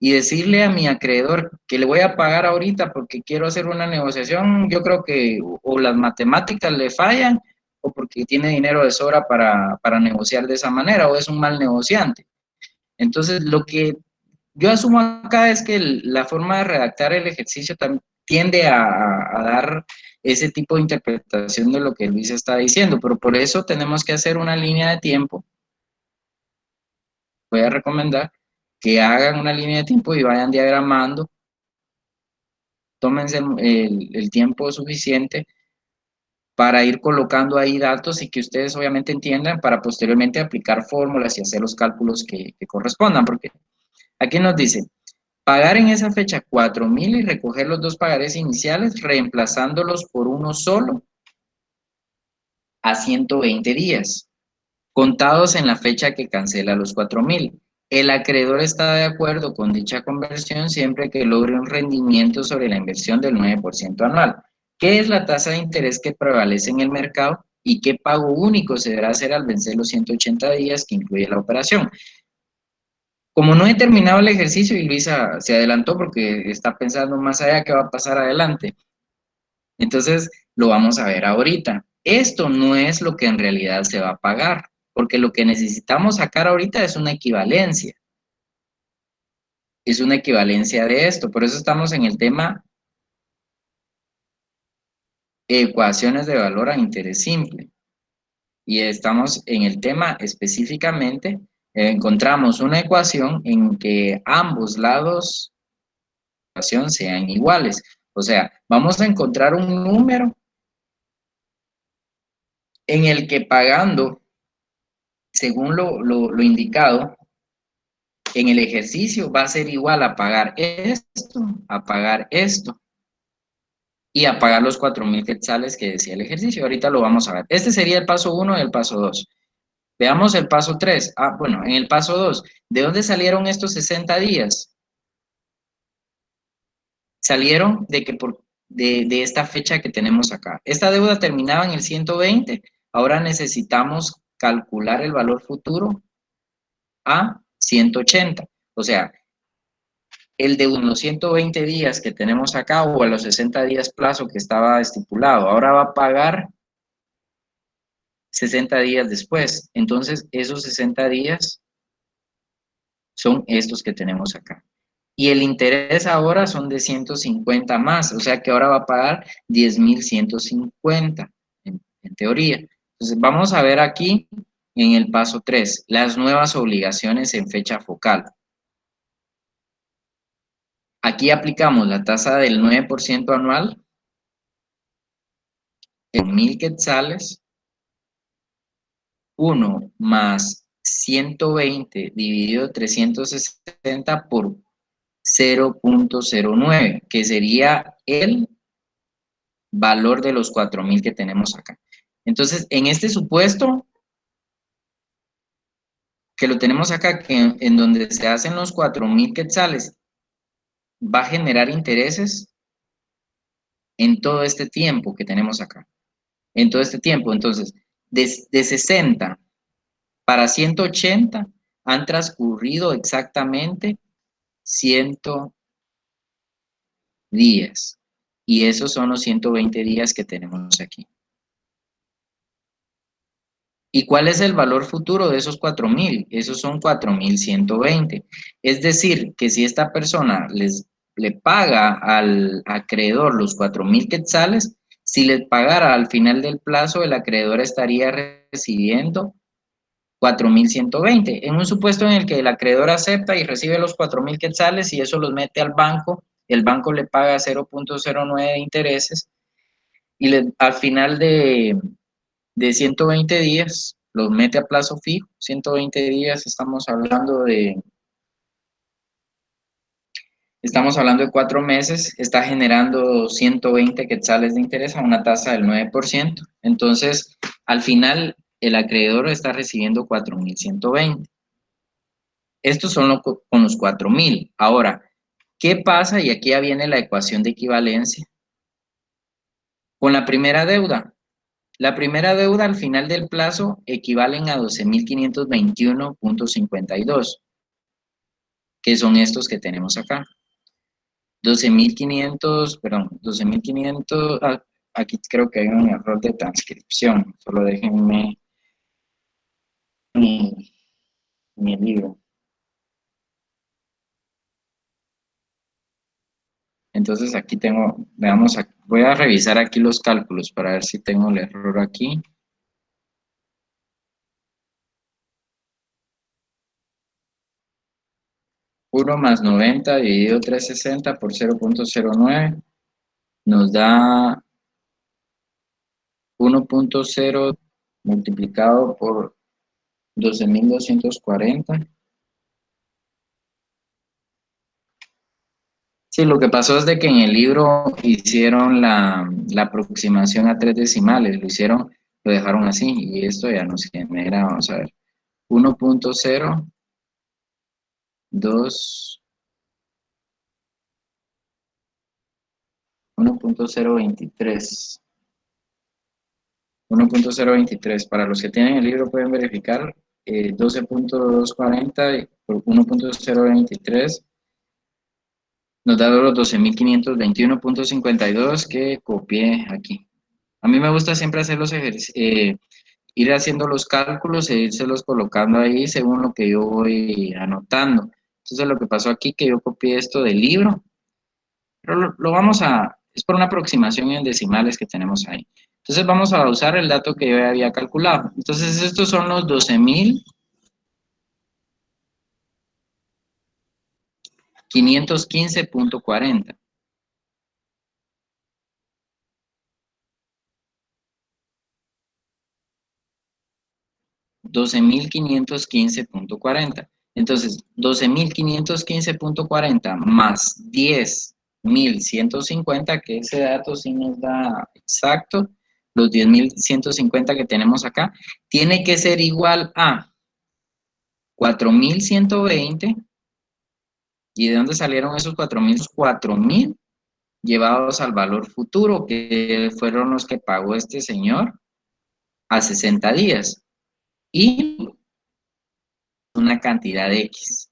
Y decirle a mi acreedor que le voy a pagar ahorita porque quiero hacer una negociación, yo creo que o las matemáticas le fallan o porque tiene dinero de sobra para negociar de esa manera o es un mal negociante. Entonces, lo que yo asumo acá es que la forma de redactar el ejercicio tiende a dar ese tipo de interpretación de lo que Luis está diciendo, pero por eso tenemos que hacer una línea de tiempo. Voy a recomendar que hagan una línea de tiempo y vayan diagramando, tómense el tiempo suficiente para ir colocando ahí datos y que ustedes obviamente entiendan para posteriormente aplicar fórmulas y hacer los cálculos que correspondan, porque aquí nos dice, pagar en esa fecha 4.000 y recoger los 2 pagarés iniciales, reemplazándolos por uno solo a 120 días, contados en la fecha que cancela los 4.000. El acreedor está de acuerdo con dicha conversión siempre que logre un rendimiento sobre la inversión del 9% anual. ¿Qué es la tasa de interés que prevalece en el mercado y qué pago único se deberá hacer al vencer los 180 días que incluye la operación? Como no he terminado el ejercicio y Luisa se adelantó porque está pensando más allá qué va a pasar adelante, entonces lo vamos a ver ahorita. Esto no es lo que en realidad se va a pagar, porque lo que necesitamos sacar ahorita es una equivalencia. Es una equivalencia de esto, por eso estamos en el tema ecuaciones de valor a interés simple. Y estamos en el tema específicamente, encontramos una ecuación en que ambos lados de la ecuación sean iguales. O sea, vamos a encontrar un número en el que pagando, según lo indicado, en el ejercicio va a ser igual a pagar esto y a pagar los 4.000 quetzales que decía el ejercicio. Ahorita lo vamos a ver. Este sería el paso 1 y el paso 2. Veamos el paso 3. Bueno, en el paso 2, ¿de dónde salieron estos 60 días? Salieron de esta fecha que tenemos acá. Esta deuda terminaba en el 120, ahora necesitamos calcular el valor futuro a 180. O sea, el de unos 120 días que tenemos acá o a los 60 días plazo que estaba estipulado, ahora va a pagar 60 días después. Entonces, esos 60 días son estos que tenemos acá. Y el interés ahora son de 150 más, o sea que ahora va a pagar 10.150 en teoría. Entonces, vamos a ver aquí en el paso 3, las nuevas obligaciones en fecha focal. Aquí aplicamos la tasa del 9% anual en 1.000 quetzales, 1 más 120 dividido 360 por 0.09, que sería el valor de los 4.000 que tenemos acá. Entonces, en este supuesto, que lo tenemos acá, que en donde se hacen los 4.000 quetzales, va a generar intereses en todo este tiempo que tenemos acá. En todo este tiempo, entonces, de 60 para 180 han transcurrido exactamente 100 días. Y esos son los 120 días que tenemos aquí. ¿Y cuál es el valor futuro de esos 4.000? Esos son 4.120. Es decir, que si esta persona le paga al acreedor los 4.000 quetzales, si les pagara al final del plazo, el acreedor estaría recibiendo 4.120. En un supuesto en el que el acreedor acepta y recibe los 4.000 quetzales y eso los mete al banco, el banco le paga 0.09 de intereses y al final de 120 días, los mete a plazo fijo. 120 días, estamos hablando de 4 meses, está generando 120 quetzales de interés a una tasa del 9%. Entonces, al final, el acreedor está recibiendo 4.120. Estos son con los 4.000. Ahora, ¿qué pasa? Y aquí ya viene la ecuación de equivalencia. Con la primera deuda. La primera deuda al final del plazo equivalen a 12.521.52, que son estos que tenemos acá. 12.500, aquí creo que hay un error de transcripción, solo déjenme mi libro. Entonces aquí voy a revisar aquí los cálculos para ver si tengo el error aquí. Uno más 90 dividido 360 por 0.09 nos da 1.0 multiplicado por 12.240. Sí, lo que pasó es de que en el libro hicieron la aproximación a 3 decimales, lo dejaron así, y esto ya nos genera, vamos a ver, 1.02, 1.023. 1.023. Para los que tienen el libro pueden verificar 12.240 por 1.023 nos da los 12.521.52 que copié aquí. A mí me gusta siempre hacer ir haciendo los cálculos e irselos colocando ahí según lo que yo voy anotando. Entonces lo que pasó aquí que yo copié esto del libro, pero lo vamos a Es por una aproximación en decimales que tenemos ahí. Entonces vamos a usar el dato que yo había calculado. Entonces estos son los 12.515.40. 12.515.40. Entonces, 12.515.40 más 10.150, que ese dato sí nos da exacto, los 10.150 que tenemos acá, tiene que ser igual a 4.120. ¿Y de dónde salieron esos 4.000? 4.000 llevados al valor futuro, que fueron los que pagó este señor a 60 días. Y una cantidad de X.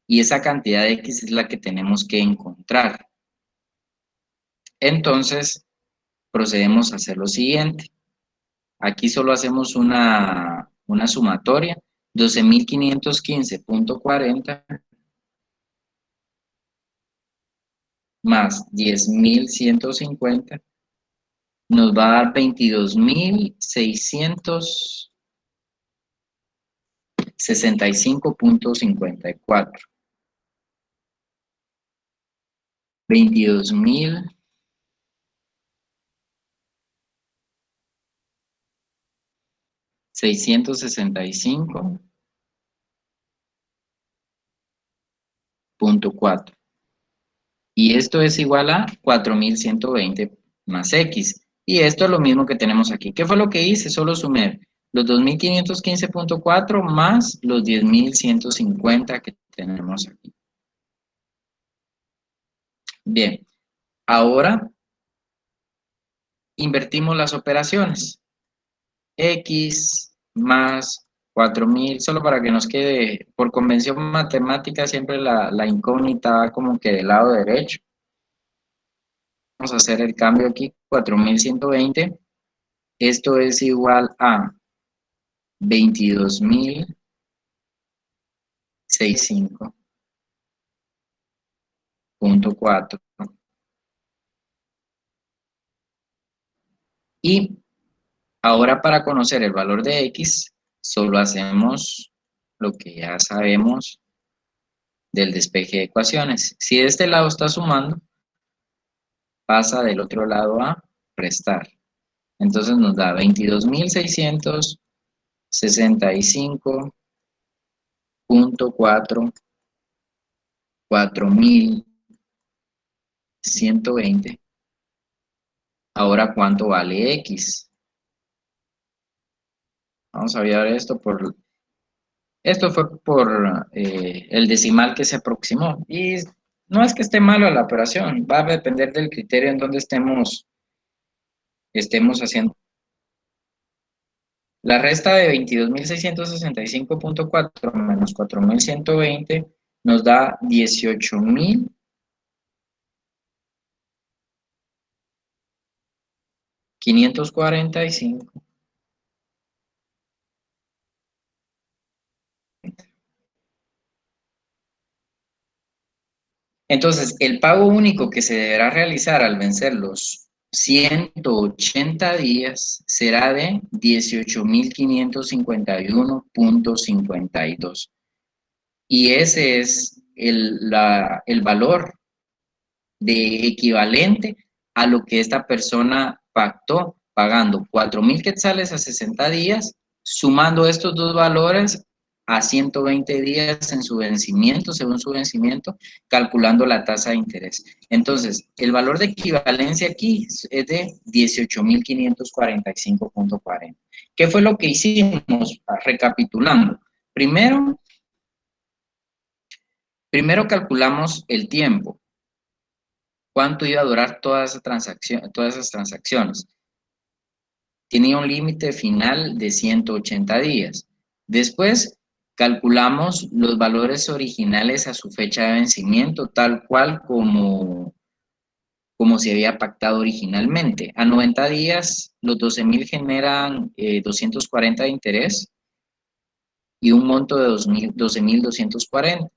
Y esa cantidad de X es la que tenemos que encontrar. Entonces, procedemos a hacer lo siguiente. Aquí solo hacemos una sumatoria. 12.515.40 más 10.150 nos va a dar 22.665.54. 22.665.4. Y esto es igual a 4.120 más X. Y esto es lo mismo que tenemos aquí. ¿Qué fue lo que hice? Solo sumé los 2.515.4 más los 10.150 que tenemos aquí. Bien, ahora invertimos las operaciones. X más 4.000, solo para que nos quede, por convención matemática, siempre la incógnita va como que del lado derecho. Vamos a hacer el cambio aquí, 4.120. Esto es igual a 22.065.4. Y ahora para conocer el valor de X, solo hacemos lo que ya sabemos del despeje de ecuaciones. Si de este lado está sumando, pasa del otro lado a restar. Entonces nos da 22.665.4, 4.120. Ahora, ¿cuánto vale X? Vamos a ver esto esto fue por el decimal que se aproximó. Y no es que esté malo la operación, va a depender del criterio en donde estemos haciendo. La resta de 22.665.4 menos 4.120 nos da 18.545. Entonces, el pago único que se deberá realizar al vencer los 180 días será de 18.551.52. Y ese es el valor de equivalente a lo que esta persona pactó, pagando 4.000 quetzales a 60 días, sumando estos dos valores a 120 días en su vencimiento, según su vencimiento, calculando la tasa de interés. Entonces, el valor de equivalencia aquí es de 18.545.40. ¿Qué fue lo que hicimos? Recapitulando. Primero calculamos el tiempo. ¿Cuánto iba a durar todas esas transacciones? Tenía un límite final de 180 días. Después, calculamos los valores originales a su fecha de vencimiento, tal cual como se había pactado originalmente. A 90 días, los 12.000 generan 240 de interés y un monto de 12.240.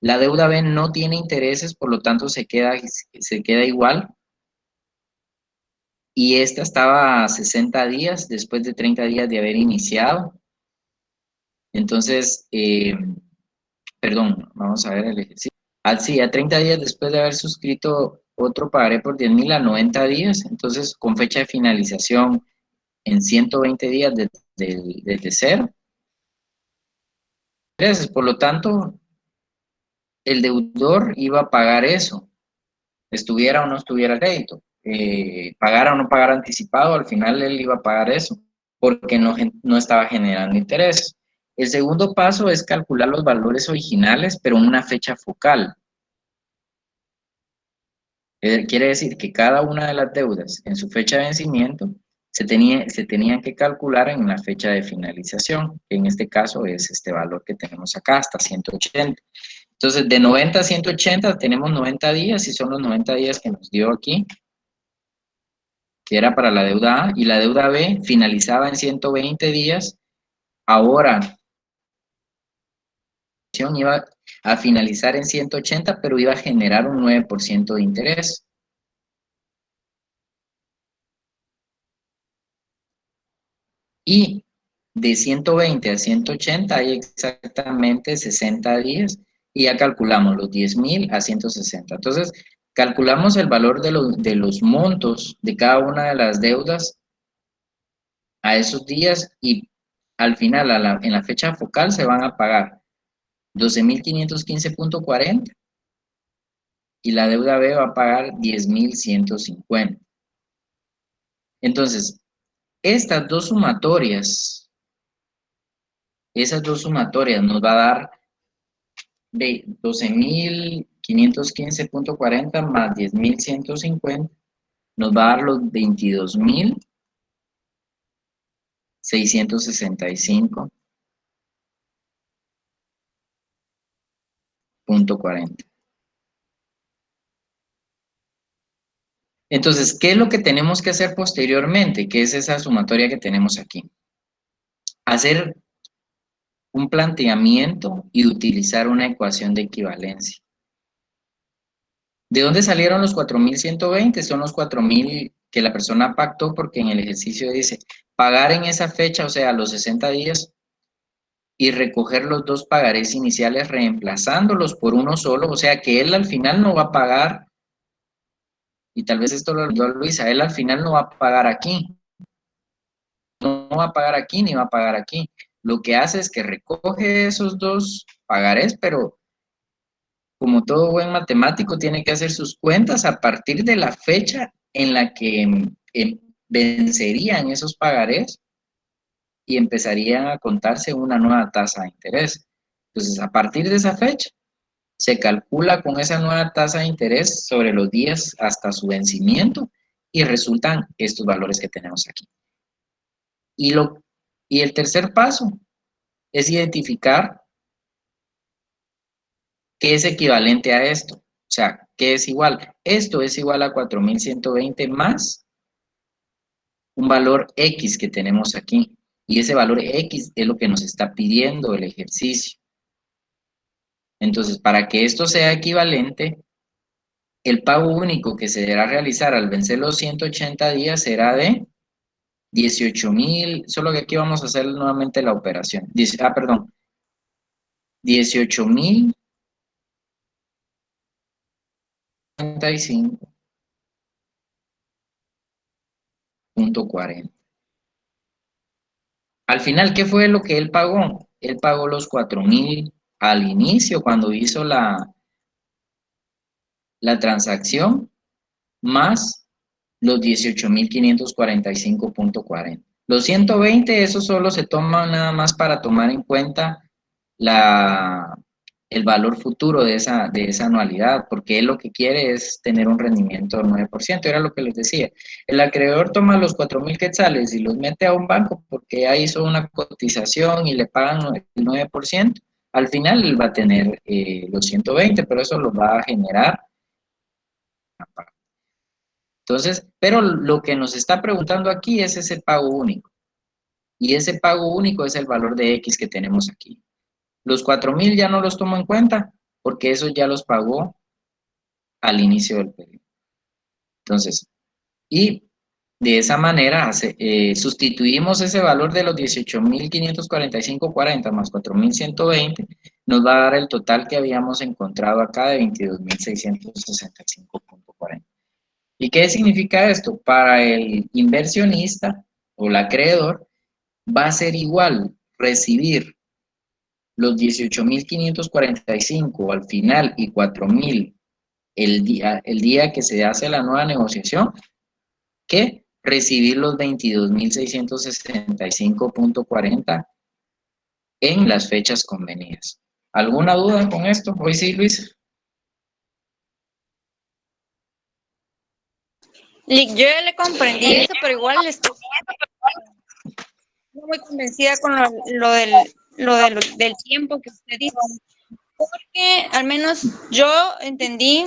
La deuda B no tiene intereses, por lo tanto se queda igual. y esta estaba a 60 días después de 30 días de haber iniciado. Entonces, perdón, vamos a ver el ejercicio. Sí, a 30 días después de haber suscrito otro pagaré por 10,000 a 90 días, entonces con fecha de finalización en 120 días desde cero. Entonces, por lo tanto, el deudor iba a pagar eso, estuviera o no estuviera crédito, pagara o no pagara anticipado, al final él iba a pagar eso, porque no estaba generando interés. El segundo paso es calcular los valores originales, pero en una fecha focal. Quiere decir que cada una de las deudas en su fecha de vencimiento se tenían que calcular en la fecha de finalización, que en este caso es este valor que tenemos acá, hasta 180. Entonces, de 90 a 180 tenemos 90 días y son los 90 días que nos dio aquí, que era para la deuda A, y la deuda B finalizaba en 120 días. Ahora, iba a finalizar en 180, pero iba a generar un 9% de interés. Y de 120 a 180 hay exactamente 60 días y ya calculamos los 10,000 a 160. Entonces, calculamos el valor de los montos de cada una de las deudas a esos días y al final, en la fecha focal, se van a pagar 12,515,40 y la deuda B va a pagar 10,150. Entonces, estas dos sumatorias, nos va a dar de 12,515,40 más 10,150, nos va a dar los 22,665,40. Entonces, ¿qué es lo que tenemos que hacer posteriormente? ¿Qué es esa sumatoria que tenemos aquí? Hacer un planteamiento y utilizar una ecuación de equivalencia. ¿De dónde salieron los 4,120? Son los 4,000 que la persona pactó, porque en el ejercicio dice pagar en esa fecha, o sea, los 60 días, y recoger los dos pagarés iniciales reemplazándolos por uno solo, o sea que él al final no va a pagar, y tal vez esto lo olvidó Luisa, él al final no va a pagar aquí, no va a pagar aquí ni va a pagar aquí. Lo que hace es que recoge esos dos pagarés, pero como todo buen matemático tiene que hacer sus cuentas a partir de la fecha en la que vencerían esos pagarés y empezarían a contarse una nueva tasa de interés. Entonces, a partir de esa fecha, se calcula con esa nueva tasa de interés sobre los días hasta su vencimiento y resultan estos valores que tenemos aquí. Y el tercer paso es identificar qué es equivalente a esto. O sea, ¿qué es igual? Esto es igual a 4,120 más un valor X que tenemos aquí. Y ese valor X es lo que nos está pidiendo el ejercicio. Entonces, para que esto sea equivalente, el pago único que se deberá realizar al vencer los 180 días será de 18,000, solo que aquí vamos a hacer nuevamente la operación. 18,055,40. Al final, ¿qué fue lo que él pagó? Él pagó los 4,000 al inicio, cuando hizo la transacción, más los 18,545,40. Los 120, eso solo se toma nada más para tomar en cuenta el valor futuro de esa anualidad, porque él lo que quiere es tener un rendimiento del 9%, era lo que les decía. El acreedor toma los 4,000 quetzales y los mete a un banco porque ya hizo una cotización y le pagan el 9%. Al final él va a tener los 120, pero eso lo va a generar. Entonces, pero lo que nos está preguntando aquí es ese pago único. Y ese pago único es el valor de X que tenemos aquí. Los 4,000 ya no los tomo en cuenta porque eso ya los pagó al inicio del periodo. Entonces, y De esa manera, sustituimos ese valor de los 18.545.40 más 4.120, nos va a dar el total que habíamos encontrado acá de 22.665.40. ¿Y qué significa esto? Para el inversionista o el acreedor, va a ser igual recibir los 18.545 al final y 4.000 el día que se hace la nueva negociación, que recibir los 22.665.40 en las fechas convenidas. ¿Alguna duda con esto? Hoy sí, Luis. Yo ya le comprendí eso, pero igual estoy muy convencida con del tiempo que usted dijo, porque al menos yo entendí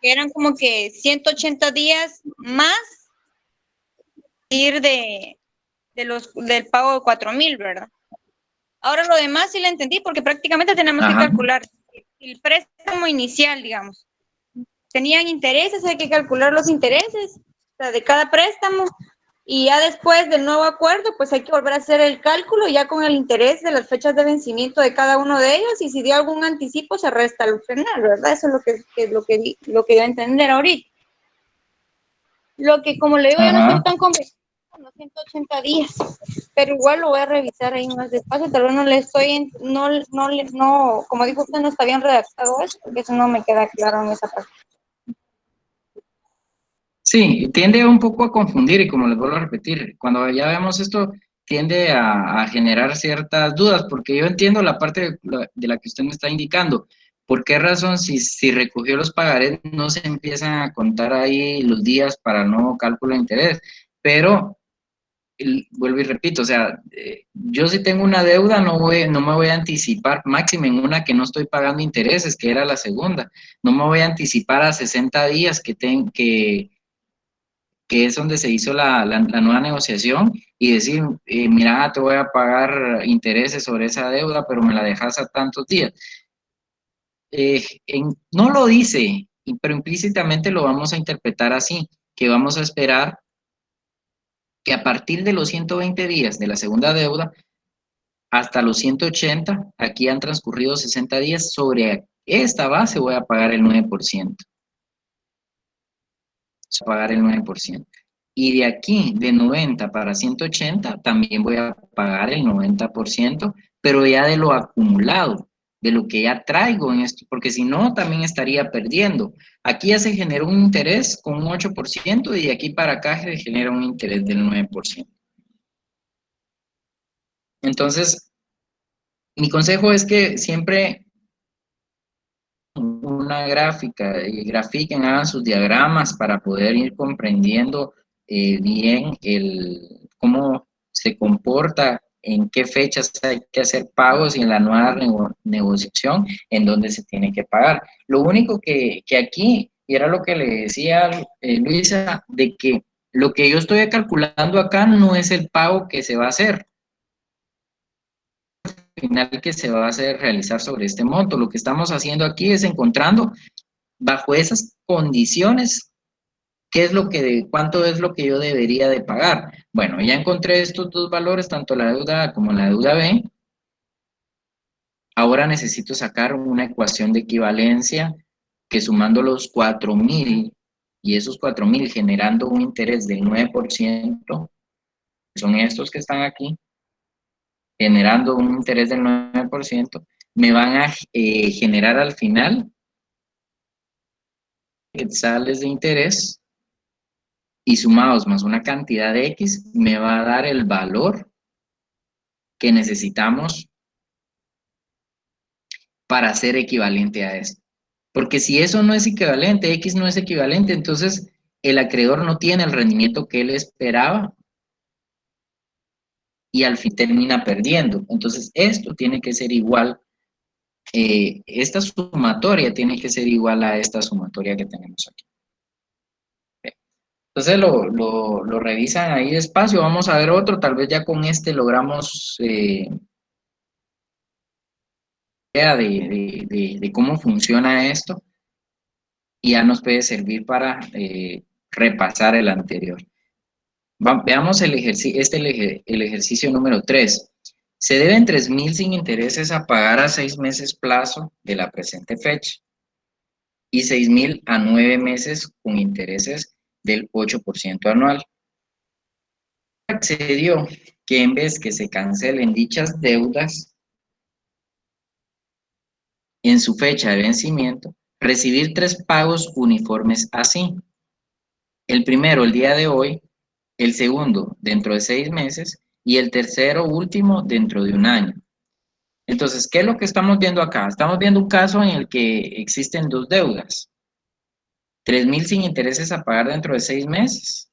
que eran como que 180 días más ir del pago de 4.000, ¿verdad? Ahora lo demás sí lo entendí, porque prácticamente tenemos que Ajá. calcular el préstamo inicial, digamos. Tenían intereses, hay que calcular los intereses, o sea, de cada préstamo, y ya después del nuevo acuerdo, pues hay que volver a hacer el cálculo ya con el interés de las fechas de vencimiento de cada uno de ellos, y si dio algún anticipo, se resta al final, ¿verdad? Eso es lo que dio a entender ahorita. Lo que, como le digo, yo no estoy Ajá. tan convencida con los 180 días, pero igual lo voy a revisar ahí más despacio, tal vez no le estoy, no, como dijo usted, no está bien redactado eso, porque eso no me queda claro en esa parte. Sí, tiende un poco a confundir y como les vuelvo a repetir, cuando ya vemos esto, tiende a generar ciertas dudas, porque yo entiendo la parte de la que usted me está indicando. ¿Por qué razón si recogió los pagarés no se empiezan a contar ahí los días para el nuevo cálculo de interés? Pero vuelvo y repito, o sea, yo si tengo una deuda no me voy a anticipar, máximo en una que no estoy pagando intereses, que era la segunda, no me voy a anticipar a 60 días que es donde se hizo la nueva negociación y decir, mira, te voy a pagar intereses sobre esa deuda, pero me la dejas a tantos días. No lo dice, pero implícitamente lo vamos a interpretar así, que vamos a esperar que a partir de los 120 días de la segunda deuda hasta los 180, aquí han transcurrido 60 días, sobre esta base voy a pagar el 9%. Pagar el 9%. Y de aquí, de 90 para 180, también voy a pagar el 90%, pero ya de lo acumulado, de lo que ya traigo en esto, porque si no, también estaría perdiendo. Aquí ya se generó un interés con un 8% y de aquí para acá se genera un interés del 9%. Entonces, mi consejo es que siempre una gráfica, grafiquen, hagan sus diagramas para poder ir comprendiendo bien cómo se comporta, en qué fechas hay que hacer pagos y en la nueva negociación en dónde se tiene que pagar. Lo único que aquí, y era lo que le decía Luisa, de que lo que yo estoy calculando acá no es el pago que se va a hacer final que se va a hacer realizar sobre este monto. Lo que estamos haciendo aquí es encontrando bajo esas condiciones, cuánto es lo que yo debería de pagar? Bueno, ya encontré estos dos valores, tanto la deuda A como la deuda B. Ahora necesito sacar una ecuación de equivalencia que sumando los 4.000 y esos 4.000 generando un interés del 9%, son estos que están aquí, generando un interés del 9%, me van a generar al final quetzales de interés y sumados más una cantidad de X, me va a dar el valor que necesitamos para ser equivalente a esto. Porque si eso no es equivalente, X no es equivalente, entonces el acreedor no tiene el rendimiento que él esperaba y al fin termina perdiendo. Entonces esto tiene que ser igual, esta sumatoria tiene que ser igual a esta sumatoria que tenemos aquí. Entonces lo revisan ahí despacio, vamos a ver otro, tal vez ya con este logramos idea de cómo funciona esto y ya nos puede servir para repasar el anterior. Veamos el ejercicio número 3. Se deben 3.000 sin intereses a pagar a 6 meses plazo de la presente fecha y 6.000 a 9 meses con intereses del 8% anual. Accedió que en vez que se cancelen dichas deudas en su fecha de vencimiento, recibir 3 pagos uniformes así. El primero, el día de hoy, el segundo, dentro de 6 meses, y el tercero, último, dentro de un año. Entonces, ¿qué es lo que estamos viendo acá? Estamos viendo un caso en el que existen 2 deudas. 3.000 sin intereses a pagar dentro de 6 meses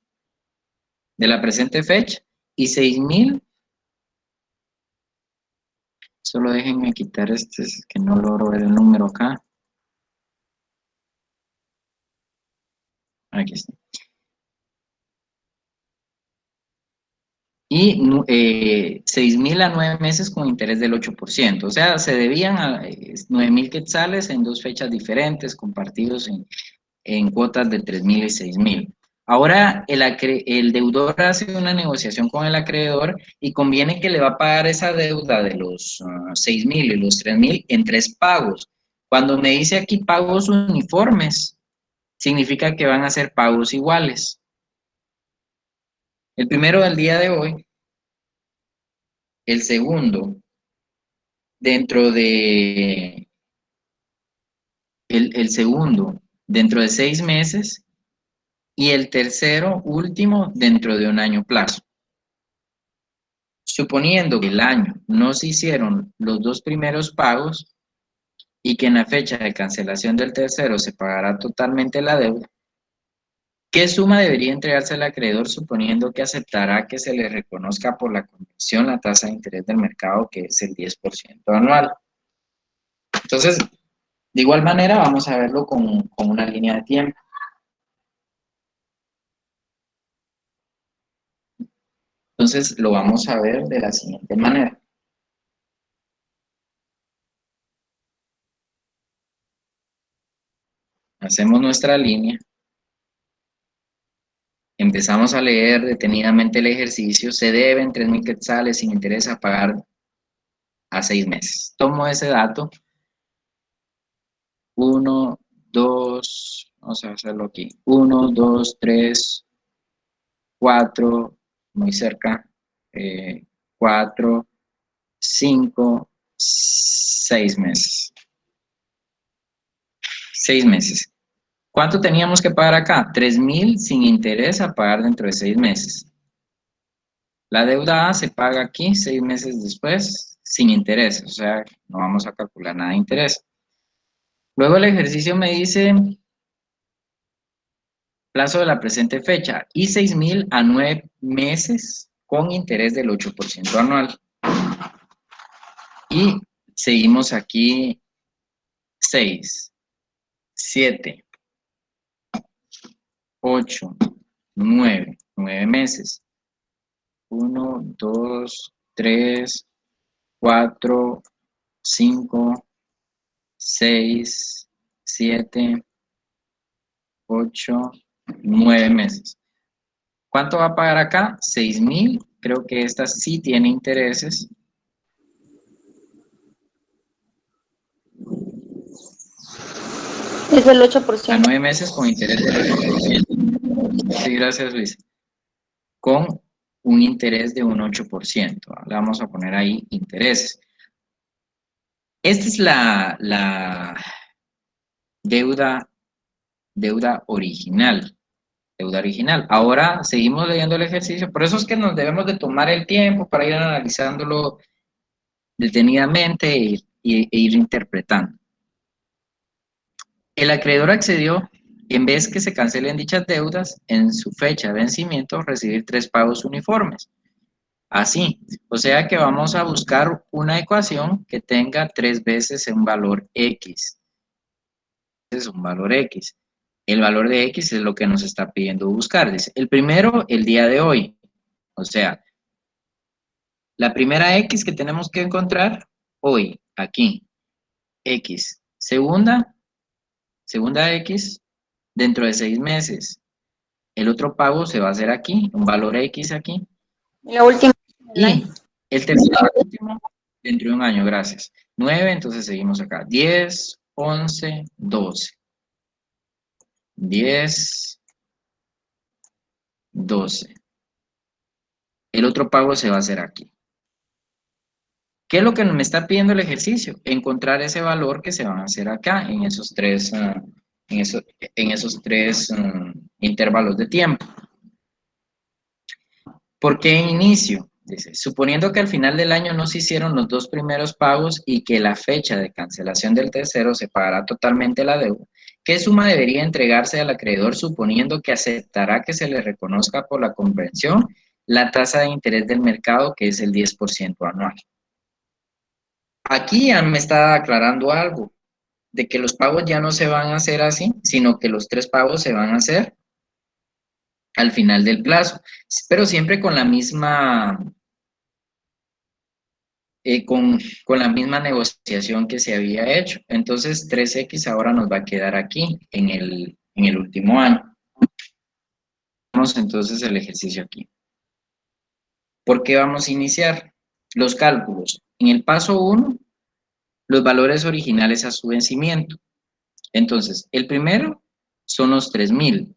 de la presente fecha y 6.000. Solo déjenme quitar este, es que no logro ver el número acá. Aquí está. Y 6.000 a 9 meses con interés del 8%. O sea, se debían a 9.000 quetzales en 2 fechas diferentes, compartidos en cuotas de 3.000 y 6.000. Ahora el deudor hace una negociación con el acreedor y conviene que le va a pagar esa deuda de los 6.000 y los 3.000 en 3 pagos. Cuando me dice aquí pagos uniformes, significa que van a ser pagos iguales. El primero del día de hoy, el segundo dentro de el segundo dentro de 6 meses y el tercero último dentro de un año plazo. Suponiendo que el año no se hicieron los 2 primeros pagos y que en la fecha de cancelación del tercero se pagará totalmente la deuda, ¿qué suma debería entregarse al acreedor suponiendo que aceptará que se le reconozca por la convención la tasa de interés del mercado, que es el 10% anual? Entonces, de igual manera, vamos a verlo con una línea de tiempo. Entonces, lo vamos a ver de la siguiente manera. Hacemos nuestra línea. Empezamos a leer detenidamente el ejercicio. Se deben 3.000 quetzales sin interés a pagar a 6 meses. Tomo ese dato. 1, 2, vamos a hacerlo aquí. 1, 2, 3, 4, muy cerca. 4, 5, 6 meses. 6 meses. ¿Cuánto teníamos que pagar acá? 3.000 sin interés a pagar dentro de 6 meses. La deuda A se paga aquí 6 meses después sin interés, o sea, no vamos a calcular nada de interés. Luego el ejercicio me dice plazo de la presente fecha y 6.000 a 9 meses con interés del 8% anual. Y seguimos aquí 6, 7, 8, 9 meses. 1, 2, 3, 4, 5, 6, 7, 8, 9 meses. ¿Cuánto va a pagar acá? 6.000. Creo que esta sí tiene intereses. Es el A 8%. 9 meses con interés del 8%. Sí, gracias, Luis. Con un interés de un 8%. Le vamos a poner ahí intereses. Esta es la deuda original. Deuda original. Ahora seguimos leyendo el ejercicio. Por eso es que nos debemos de tomar el tiempo para ir analizándolo detenidamente e ir interpretando. El acreedor accedió, en vez que se cancelen dichas deudas, en su fecha de vencimiento, recibir 3 pagos uniformes. Así, o sea que vamos a buscar una ecuación que tenga 3 veces un valor X. Es un valor X. El valor de X es lo que nos está pidiendo buscar. Dice, el primero, el día de hoy. O sea, la primera X que tenemos que encontrar hoy, aquí, X. Segunda X, dentro de 6 meses. el otro pago se va a hacer aquí, un valor X aquí, Y la última. y el tercer y último dentro de un año, gracias. 9, entonces seguimos acá. 10, 11, 12. 10, 12. El otro pago se va a hacer aquí. ¿Qué es lo que me está pidiendo el ejercicio? Encontrar ese valor que se van a hacer acá, en esos tres, en esos tres intervalos de tiempo. ¿Por qué inicio? Dice, suponiendo que al final del año no se hicieron los dos primeros pagos y que la fecha de cancelación del tercero se pagará totalmente la deuda, ¿qué suma debería entregarse al acreedor suponiendo que aceptará que se le reconozca por la comprensión la tasa de interés del mercado, que es el 10% anual? Aquí ya me está aclarando algo, de que los pagos ya no se van a hacer así, sino que los tres pagos se van a hacer al final del plazo, pero siempre con la misma, con la misma negociación que se había hecho. Entonces 3X ahora nos va a quedar aquí en el último año. Vamos entonces el ejercicio aquí. ¿Por qué vamos a iniciar? Los cálculos. En el paso 1, los valores originales a su vencimiento. Entonces, el primero son los 3,000.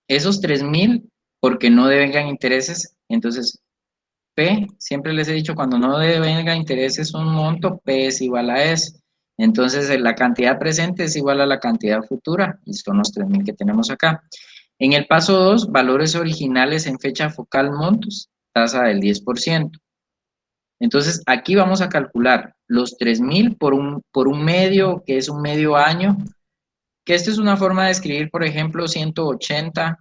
Esos 3,000, porque no devengan intereses, entonces P, siempre les he dicho, cuando no devenga intereses un monto, P es igual a S. Entonces, la cantidad presente es igual a la cantidad futura, y son los 3,000 que tenemos acá. En el paso 2, valores originales en fecha focal montos, tasa del 10%. Entonces, aquí vamos a calcular los 3,000 por un medio, que es un medio año, que esto es una forma de escribir, por ejemplo, 180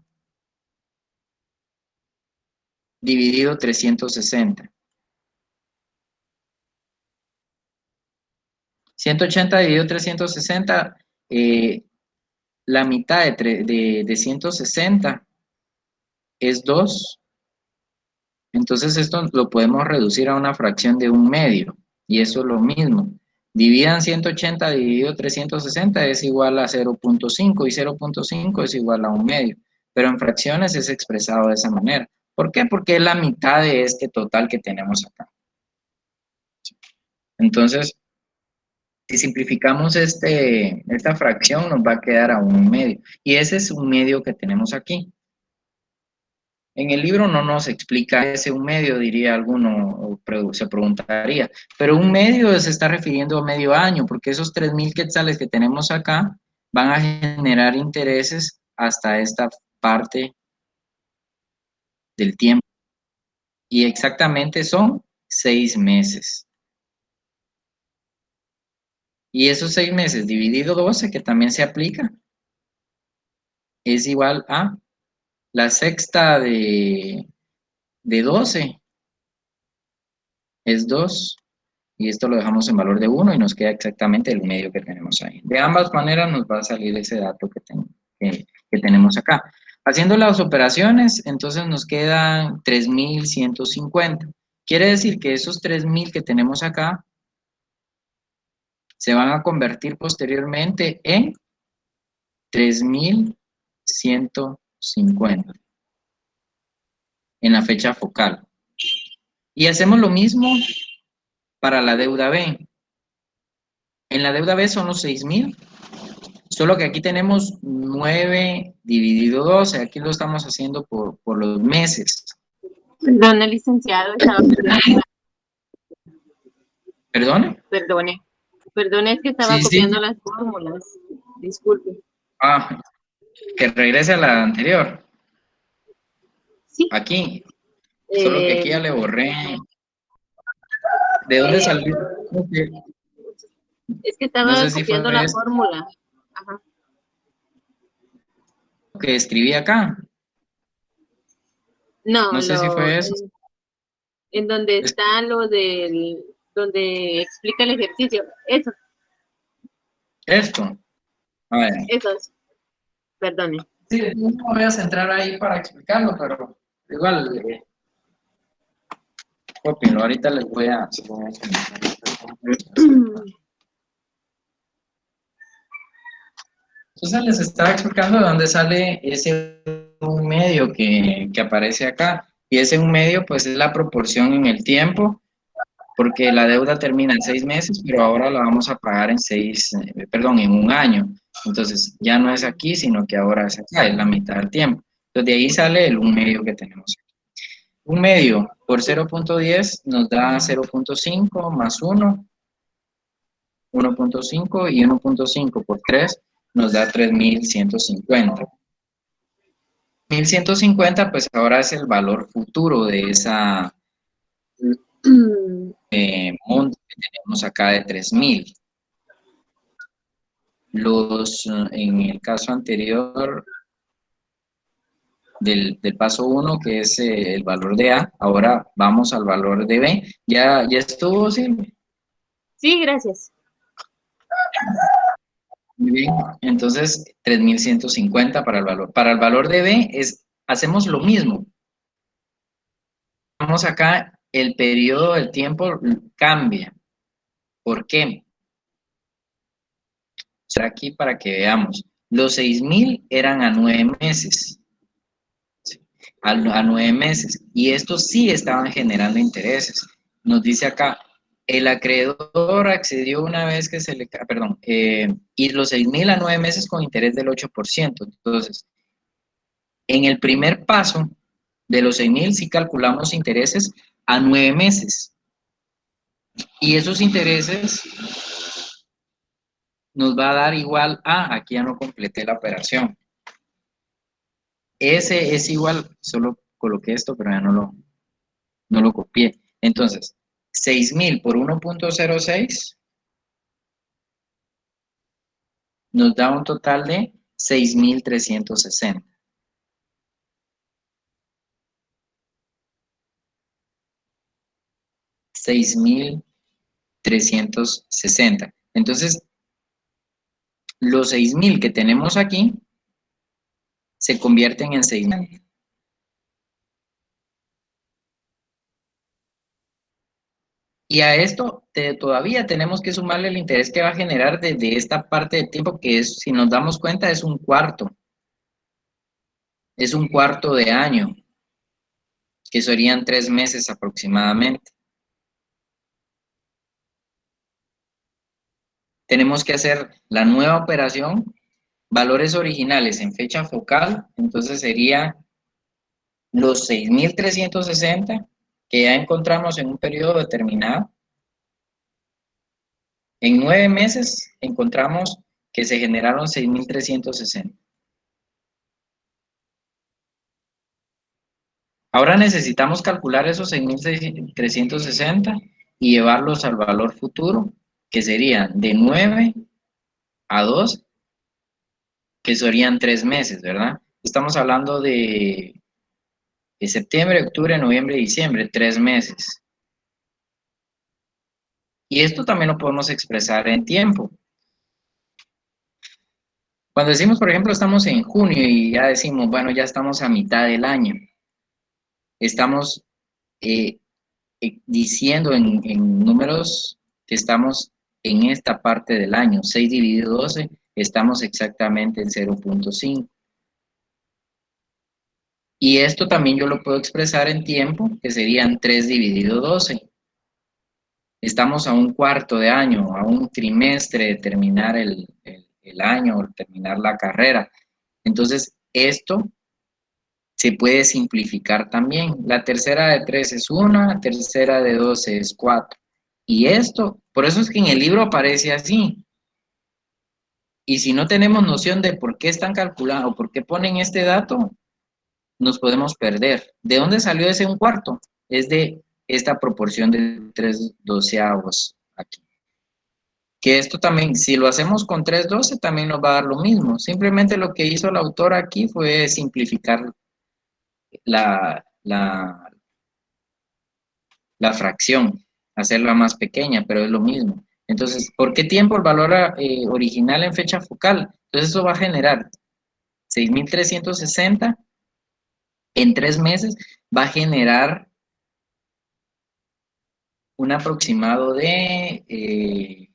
dividido 360. 180 dividido 360, la mitad de 160 es 2. Entonces esto lo podemos reducir a una fracción de un medio. Y eso es lo mismo. Dividan 180 dividido 360 es igual a 0,5 y 0,5 es igual a un medio. Pero en fracciones es expresado de esa manera. ¿Por qué? Porque es la mitad de este total que tenemos acá. Entonces, si simplificamos esta fracción, nos va a quedar a un medio. Y ese es un medio que tenemos aquí. En el libro no nos explica ese un medio, diría alguno, o se preguntaría. Pero un medio se está refiriendo a medio año, porque esos 3,000 quetzales que tenemos acá van a generar intereses hasta esta parte del tiempo. Y exactamente son 6 meses. Y esos 6 meses dividido 12, que también se aplica, es igual a la sexta de 12 es 2, y esto lo dejamos en valor de 1 y nos queda exactamente el medio que tenemos ahí. De ambas maneras nos va a salir ese dato que tenemos acá. Haciendo las operaciones, entonces nos quedan 3,150. Quiere decir que esos 3,000 que tenemos acá se van a convertir posteriormente en 3,150 en la fecha focal. Y hacemos lo mismo para la deuda B. En la deuda B son los 6,000, solo que aquí tenemos 9 dividido 12, aquí lo estamos haciendo por los meses. Perdone, licenciado, estaba copiando. ¿Perdone? Perdone, es que estaba Sí, copiando sí. las fórmulas. Disculpe. Ah, que regrese a la anterior. Sí. Aquí. Solo que aquí ya le borré. ¿De dónde salió? Es que No estaba sé si fue copiando la esto fórmula. Ajá. que escribí acá. No, No sé si fue eso. en donde está lo del, donde explica el ejercicio. Eso, Esto. A ver. esos. Perdone. Sí, no me voy a centrar ahí para explicarlo, pero igual, cópienlo. Ahorita les voy a... Entonces les estaba explicando de dónde sale ese un medio que aparece acá, y ese un medio pues es la proporción en el tiempo, porque la deuda termina en 6 meses, pero ahora la vamos a pagar en un año. Entonces ya no es aquí, sino que ahora es acá, es la mitad del tiempo. Entonces de ahí sale el un medio que tenemos aquí. Un medio por 0.10 nos da 0.5 más 1, 1.5, y 1.5 por 3 nos da 3.150. 1.150 pues ahora es el valor futuro de esa monto que tenemos acá de 3.000. En el caso anterior del paso 1, que es el valor de A, ahora vamos al valor de B. ¿Ya estuvo, Silvia? Sí, gracias. Muy bien, entonces 3.150 para el valor. Para el valor de B hacemos lo mismo. Vamos acá, el periodo del tiempo cambia. ¿Por qué? Será aquí para que veamos. Los 6.000 eran a 9 meses. ¿Sí? A 9 meses. Y estos sí estaban generando intereses. Nos dice acá, el acreedor accedió una vez que se le... Perdón, y los 6.000 a 9 meses con interés del 8%. Entonces, en el primer paso de los 6.000 sí calculamos intereses a 9 meses. Y esos intereses nos va a dar igual a, aquí ya no completé la operación. Ese es igual, solo coloqué esto, pero ya no lo copié. Entonces, 6.000 por 1.06 nos da un total de 6.360. 6.360. Entonces, los 6.000 que tenemos aquí se convierten en 6.000. Y a esto todavía tenemos que sumarle el interés que va a generar desde esta parte de tiempo, que es, si nos damos cuenta, es un cuarto. Es un cuarto de año, que serían 3 meses aproximadamente. Tenemos que hacer la nueva operación, valores originales en fecha focal, entonces sería los 6.360 que ya encontramos en un periodo determinado. En 9 meses encontramos que se generaron 6.360. Ahora necesitamos calcular esos 6.360 y llevarlos al valor futuro, que sería de 9 a 2, que serían 3 meses, ¿verdad? Estamos hablando de septiembre, octubre, noviembre y diciembre, 3 meses. Y esto también lo podemos expresar en tiempo. Cuando decimos, por ejemplo, estamos en junio y ya decimos, bueno, ya estamos a mitad del año. Estamos diciendo en números que estamos en esta parte del año. 6 dividido 12, estamos exactamente en 0.5. Y esto también yo lo puedo expresar en tiempo, que serían 3 dividido 12. Estamos a un cuarto de año, a un trimestre de terminar el año o terminar la carrera. Entonces, esto se puede simplificar también. La tercera de 3 es 1, la tercera de 12 es 4. Y esto, por eso es que en el libro aparece así. Y si no tenemos noción de por qué están calculando o por qué ponen este dato, nos podemos perder. ¿De dónde salió ese un cuarto? Es de esta proporción de 3/12 aquí. Que esto también, si lo hacemos con 3/12, también nos va a dar lo mismo. Simplemente lo que hizo el autor aquí fue simplificar la fracción, hacerla más pequeña, pero es lo mismo. Entonces, ¿por qué tiempo el valor original en fecha focal? Entonces eso va a generar 6.360 en 3 meses, va a generar un aproximado de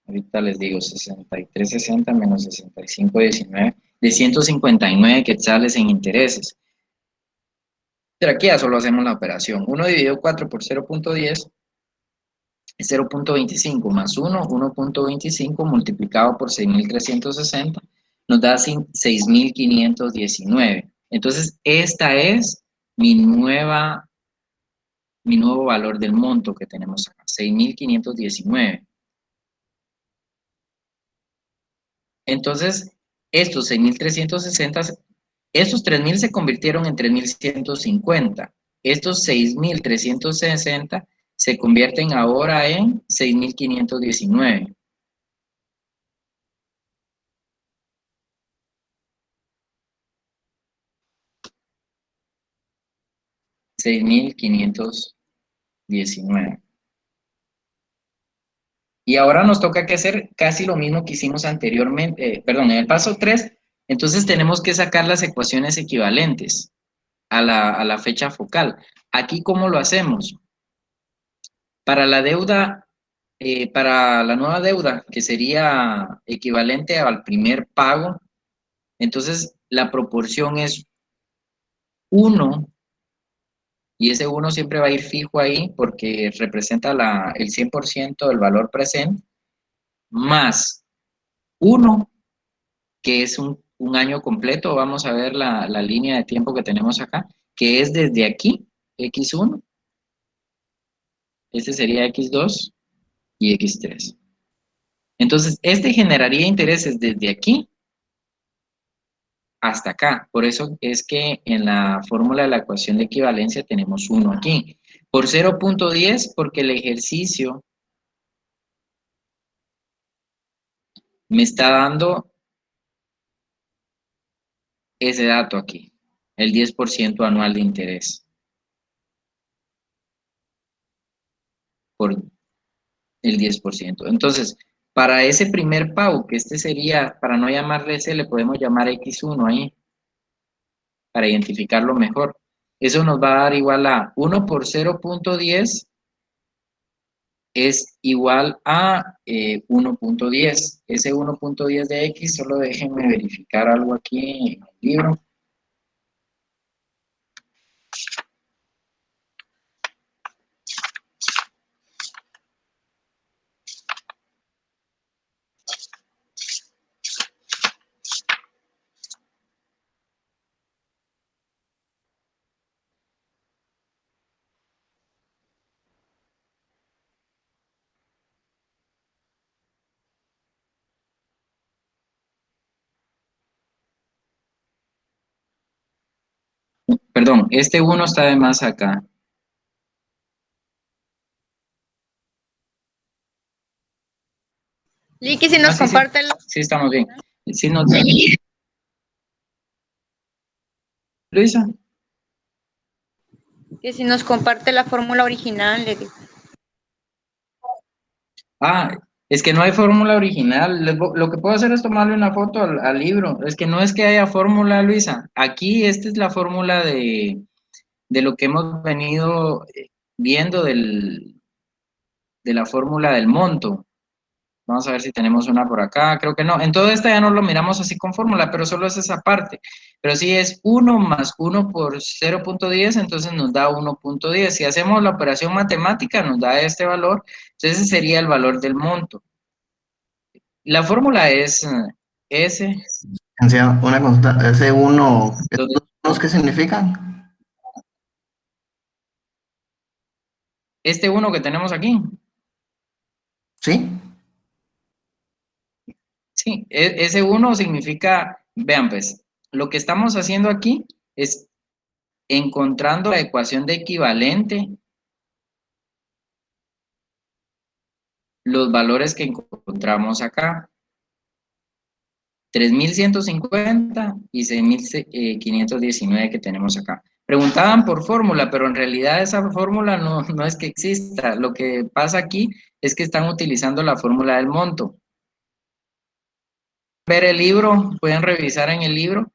Ahorita les digo, 63.60 menos 65.19, de 159 quetzales en intereses. Pero aquí ya solo hacemos la operación. 1 dividido 4 por 0.10 es 0.25 más 1, 1.25 multiplicado por 6.360 nos da 6.519. Entonces, esta es mi nuevo valor del monto que tenemos acá, 6.519. Entonces, estos 6.360, estos 3.000 se convirtieron en 3.150. Estos 6.360 se convierten ahora en 6.519. 6.519. Y ahora nos toca que hacer casi lo mismo que hicimos anteriormente, perdón, en el paso 3. Entonces tenemos que sacar las ecuaciones equivalentes a la fecha focal. Aquí, ¿cómo lo hacemos? Para la deuda, para la nueva deuda, que sería equivalente al primer pago, entonces la proporción es 1, y ese 1 siempre va a ir fijo ahí porque representa el 100% del valor presente, más 1, que es un año completo. Vamos a ver la línea de tiempo que tenemos acá, que es desde aquí, x1, este sería x2 y x3. Entonces, este generaría intereses desde aquí hasta acá. Por eso es que en la fórmula de la ecuación de equivalencia tenemos 1 aquí. Por 0.10, porque el ejercicio me está dando ese dato aquí, el 10% anual de interés por el 10%. Entonces, para ese primer pago, que este sería, para no llamarle ese, le podemos llamar X1 ahí, para identificarlo mejor. Eso nos va a dar igual a 1 por 0.10 es igual a 1.10. Ese 1.10 de X, solo déjenme verificar algo aquí en el libro. Perdón, este 1 está de más acá. Licky, si nos Sí, comparte sí, estamos bien. Sí, Luisa. que si nos comparte la fórmula original, le digo. Es que no hay fórmula original. Lo que puedo hacer es tomarle una foto al libro. Es que no es que haya fórmula, Luisa. Aquí esta es la fórmula de lo que hemos venido viendo de la fórmula del monto. Vamos a ver si tenemos una por acá. Creo que no. En todo esto ya no lo miramos así con fórmula, pero solo es esa parte. Pero si es 1 más 1 por 0.10, entonces nos da 1.10. Si hacemos la operación matemática, nos da este valor. Entonces ese sería el valor del monto. La fórmula es S. Una consulta, ese uno, Donde ¿estos unos qué significan? este 1 que tenemos aquí, ¿Sí? sí, ese 1 significa, vean pues, lo que estamos haciendo aquí es encontrando la ecuación de equivalente, los valores que encontramos acá, 3.150 y 6.519 que tenemos acá. Preguntaban por fórmula, pero en realidad esa fórmula no es que exista. Lo que pasa aquí es que están utilizando la fórmula del monto. Ver el libro, pueden revisar en el libro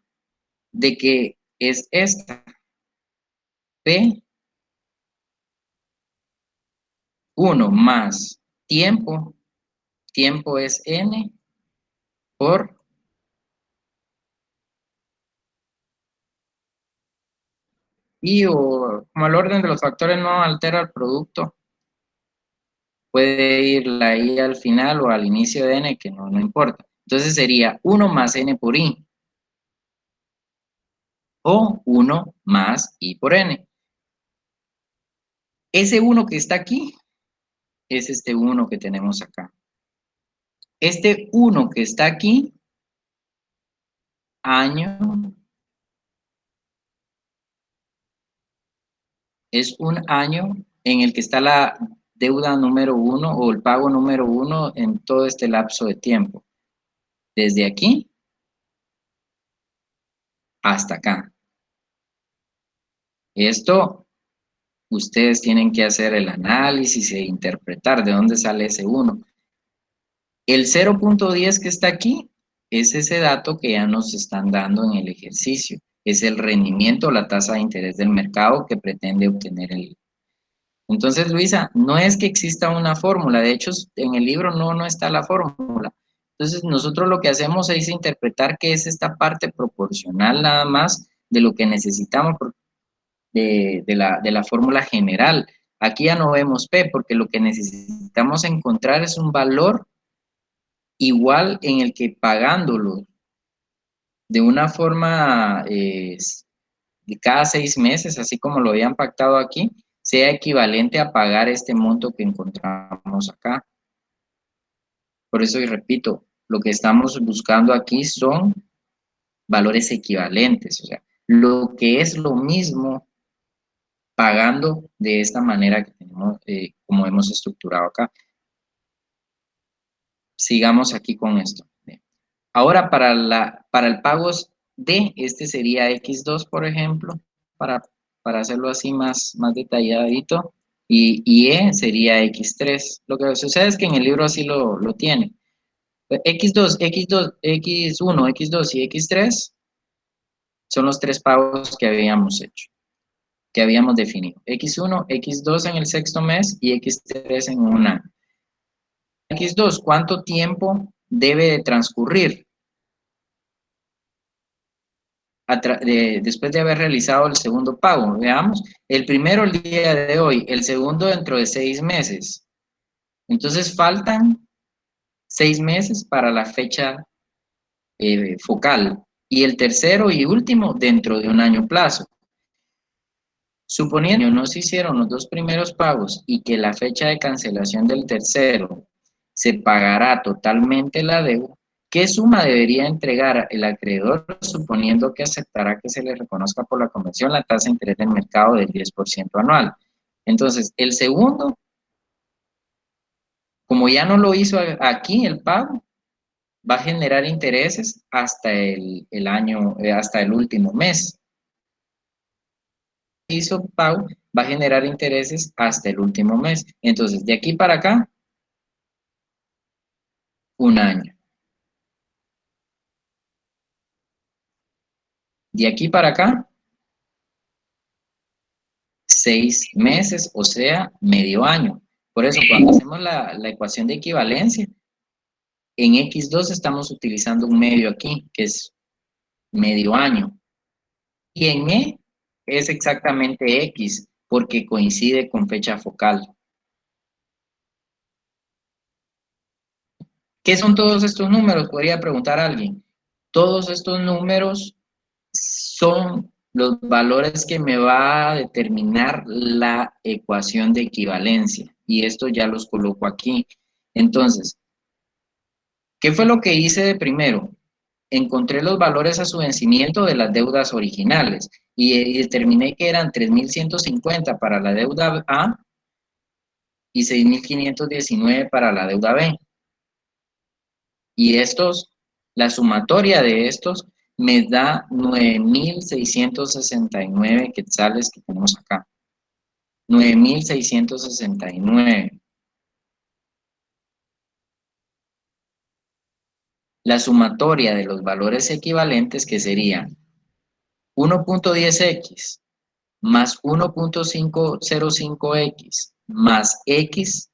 de que es esta, P1 más tiempo tiempo es n por y o como el orden de los factores no altera el producto, puede ir la i al final o al inicio de n, que no importa. Entonces sería 1 más n por i o 1 más i por n. Ese 1 que está aquí es este 1 que tenemos acá. Este 1 que está aquí, año, es un año en el que está la deuda número 1 o el pago número 1 en todo este lapso de tiempo. Desde aquí hasta acá. Esto, ustedes tienen que hacer el análisis e interpretar de dónde sale ese 1. El 0.10 que está aquí es ese dato que ya nos están dando en el ejercicio. Es el rendimiento, la tasa de interés del mercado que pretende obtener el. Entonces, Luisa, no es que exista una fórmula, de hecho, en el libro no está la fórmula. Entonces, nosotros lo que hacemos es interpretar qué es esta parte proporcional nada más de lo que necesitamos de la fórmula general. Aquí ya no vemos P, porque lo que necesitamos encontrar es un valor igual en el que pagándolo de una forma de cada 6 meses, así como lo habían pactado aquí, sea equivalente a pagar este monto que encontramos acá. Por eso, y repito, lo que estamos buscando aquí son valores equivalentes, o sea, lo que es lo mismo pagando de esta manera que tenemos, como hemos estructurado acá. Sigamos aquí con esto. Ahora, para el pago D, este sería X2, por ejemplo, para hacerlo así más detalladito, y E sería X3. Lo que sucede es que en el libro así lo tiene. X2, X2, X1, X2 y X3 son los 3 pagos que habíamos hecho, que habíamos definido. X1, X2 en el sexto mes y X3 en un año. X2, ¿cuánto tiempo debe de transcurrir después de haber realizado el segundo pago? Veamos, el primero el día de hoy, el segundo dentro de 6 meses. Entonces faltan 6 meses para la fecha focal. Y el tercero y último dentro de un año plazo. Suponiendo que no se hicieron los 2 primeros pagos y que la fecha de cancelación del tercero se pagará totalmente la deuda, ¿qué suma debería entregar el acreedor suponiendo que aceptará que se le reconozca por la convención la tasa de interés del mercado del 10% anual? Entonces, el segundo, como ya no lo hizo aquí el pago, va a generar intereses hasta el año, hasta el último mes. Hizo pago, va a generar intereses hasta el último mes. Entonces, de aquí para acá, un año. De aquí para acá, 6 meses, o sea, medio año. Por eso, cuando hacemos la ecuación de equivalencia, en X2 estamos utilizando un medio aquí, que es medio año. Y en E es exactamente X, porque coincide con fecha focal. ¿Qué son todos estos números? Podría preguntar alguien. Todos estos números son los valores que me va a determinar la ecuación de equivalencia. Y esto ya los coloco aquí. Entonces, ¿qué fue lo que hice de primero? Encontré los valores a su vencimiento de las deudas originales y determiné que eran 3.150 para la deuda A y 6.519 para la deuda B. Y estos, la sumatoria de estos me da 9.669 quetzales que tenemos acá. 9.669. La sumatoria de los valores equivalentes, que serían 1.10x más 1.505x más x,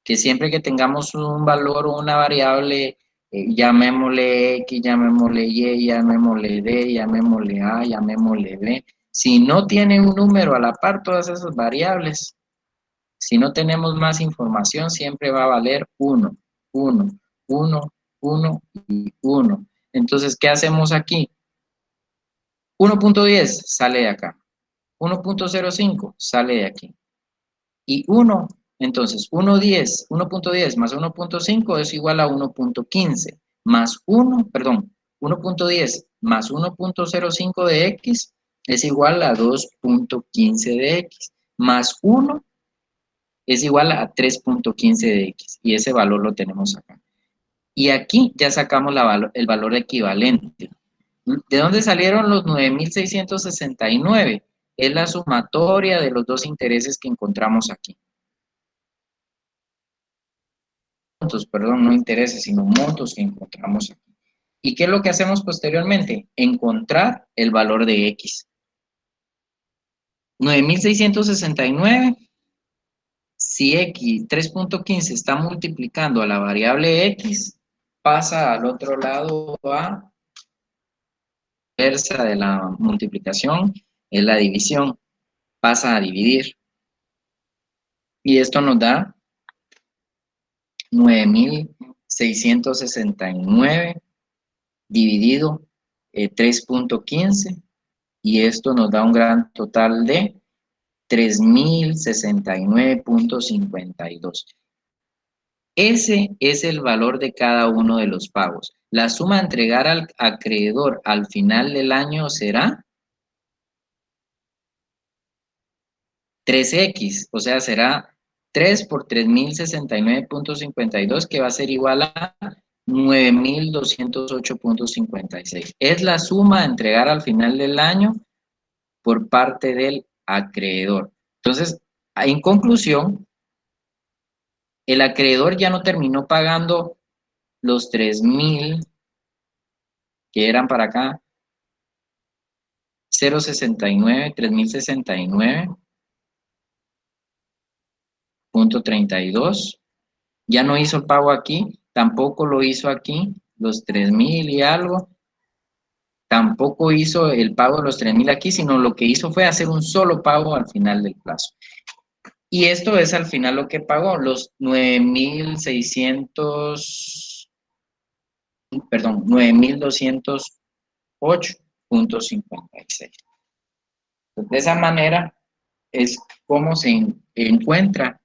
que siempre que tengamos un valor o una variable, llamémosle X, llamémosle Y, llamémosle D, llamémosle A, llamémosle B. Si no tiene un número a la par todas esas variables, si no tenemos más información, siempre va a valer 1, 1, 1, 1 y 1. Entonces, ¿qué hacemos aquí? 1.10 sale de acá. 1.05 sale de aquí. Y 1, entonces 1.10 más 1.5 es igual a 1.15 más 1, perdón, 1.10 más 1.05 de x es igual a 2.15 de x más 1 es igual a 3.15 de x y ese valor lo tenemos acá. Y aquí ya sacamos el valor equivalente. ¿De dónde salieron los 9.669? Es la sumatoria de los dos intereses que encontramos aquí. Montos, perdón, no intereses, sino montos que encontramos aquí. ¿Y qué es lo que hacemos posteriormente? Encontrar el valor de x. 9.669, si x 3.15 está multiplicando a la variable x, pasa al otro lado a inversa de la multiplicación, es la división, pasa a dividir. Y esto nos da 9.669 dividido 3.15 y esto nos da un gran total de 3.069.52. Ese es el valor de cada uno de los pagos. La suma a entregar al acreedor al final del año será 3x, o sea, será 3 por 3.069.52, que va a ser igual a 9.208.56. Es la suma a entregar al final del año por parte del acreedor. Entonces, en conclusión, el acreedor ya no terminó pagando los 3.000 que eran para acá, 0.69, 3.069.32. Ya no hizo el pago aquí, tampoco lo hizo aquí, los 3.000 y algo. Tampoco hizo el pago de los 3.000 aquí, sino lo que hizo fue hacer un solo pago al final del plazo. Y esto es al final lo que pagó, los 9.208.56. De esa manera es como se encuentra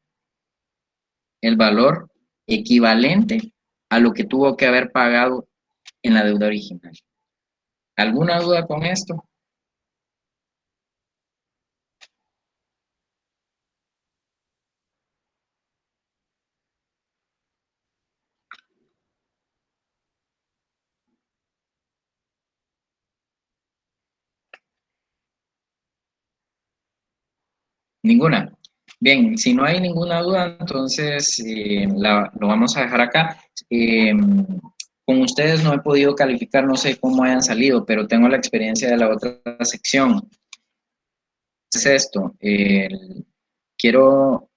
el valor equivalente a lo que tuvo que haber pagado en la deuda original. ¿Alguna duda con esto? Ninguna. Bien, si no hay ninguna duda, entonces lo vamos a dejar acá. Con ustedes no he podido calificar, no sé cómo hayan salido, pero tengo la experiencia de la otra sección. Es esto. Quiero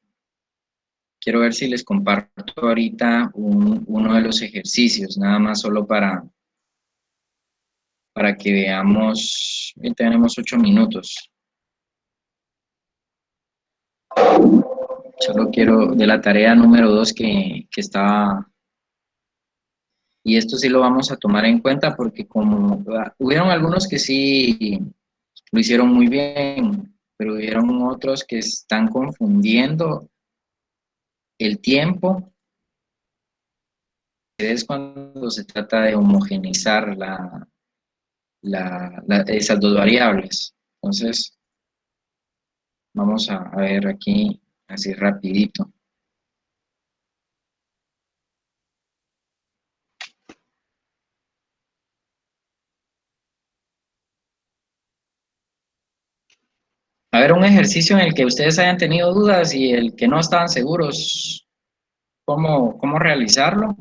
ver si les comparto ahorita uno de los ejercicios, nada más solo para que veamos. Tenemos 8 minutos. Solo quiero de la tarea número 2 que estaba, y esto sí lo vamos a tomar en cuenta porque como hubieron algunos que sí lo hicieron muy bien, pero hubieron otros que están confundiendo el tiempo, es cuando se trata de homogeneizar esas dos variables. Entonces, vamos a ver aquí así rapidito. A ver, un ejercicio en el que ustedes hayan tenido dudas y el que no estaban seguros cómo realizarlo.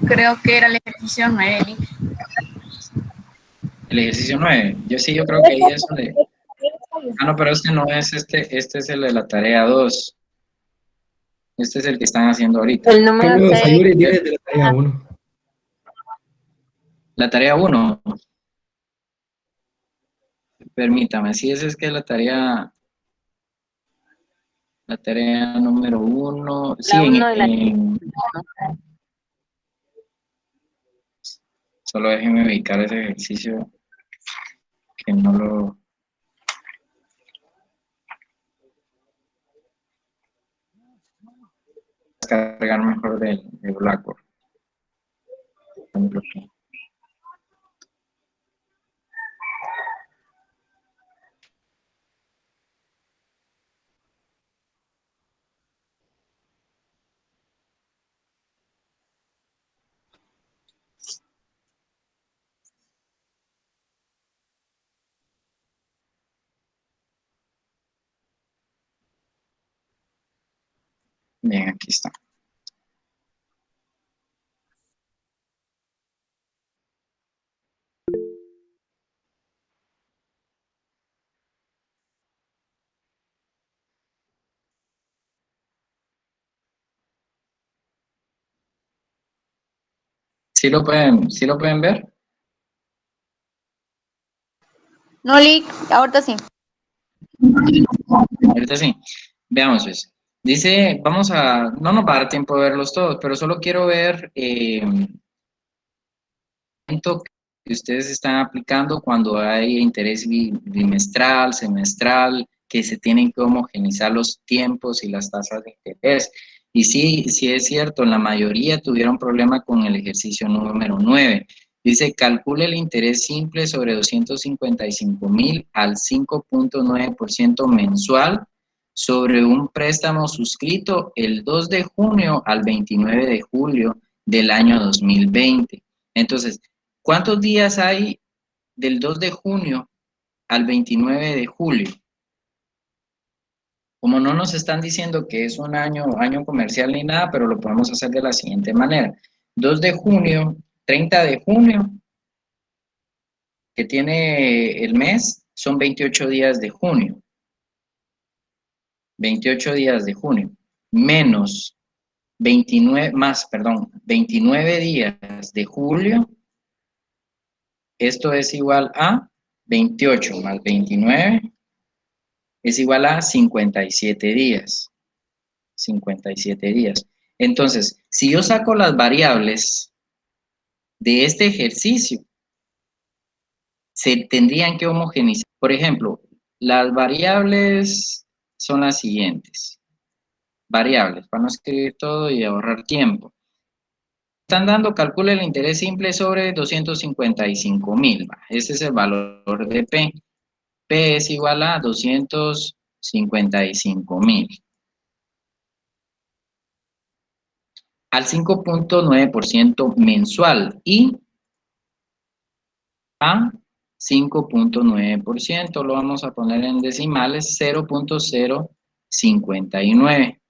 Creo que era el ejercicio 9, Nick. El ejercicio 9. Yo creo que ahí es donde... Ah, no, pero este no es este es el de la tarea 2. Este es el que están haciendo ahorita. El número Tengo 6. Sayuri 10 de la tarea 1. La tarea 1. Permítame, si esa es que es la tarea número 1. Sí, La 1 de la... solo déjenme ubicar ese ejercicio que no lo... Cargar mejor del Blackboard. Bien, aquí está. ¿Sí lo pueden ver? No, Lick, ahorita sí. Ahorita sí. Veamos pues. Dice, no nos va a dar tiempo de verlos todos, pero solo quiero ver que ustedes están aplicando cuando hay interés bimestral, semestral, que se tienen que homogenizar los tiempos y las tasas de interés. Y sí es cierto, la mayoría tuvieron problema con el ejercicio número 9. Dice, calcule el interés simple sobre 255,000 al 5.9% mensual sobre un préstamo suscrito el 2 de junio al 29 de julio del año 2020. Entonces, ¿cuántos días hay del 2 de junio al 29 de julio? Como no nos están diciendo que es un año comercial ni nada, pero lo podemos hacer de la siguiente manera. 2 de junio, 30 de junio, que tiene el mes, son 28 días de junio. 28 días de junio, menos 29 días de julio. Esto es igual a 28 más 29 es igual a 57 días. 57 días. Entonces, si yo saco las variables de este ejercicio, se tendrían que homogeneizar. Por ejemplo, las variables son las siguientes. Variables, para no escribir todo y ahorrar tiempo. Están dando, calcula el interés simple sobre 255,000. Ese es el valor de P. P es igual a 255,000. Al 5.9% mensual y a 5.9%, lo vamos a poner en decimales, 0.059.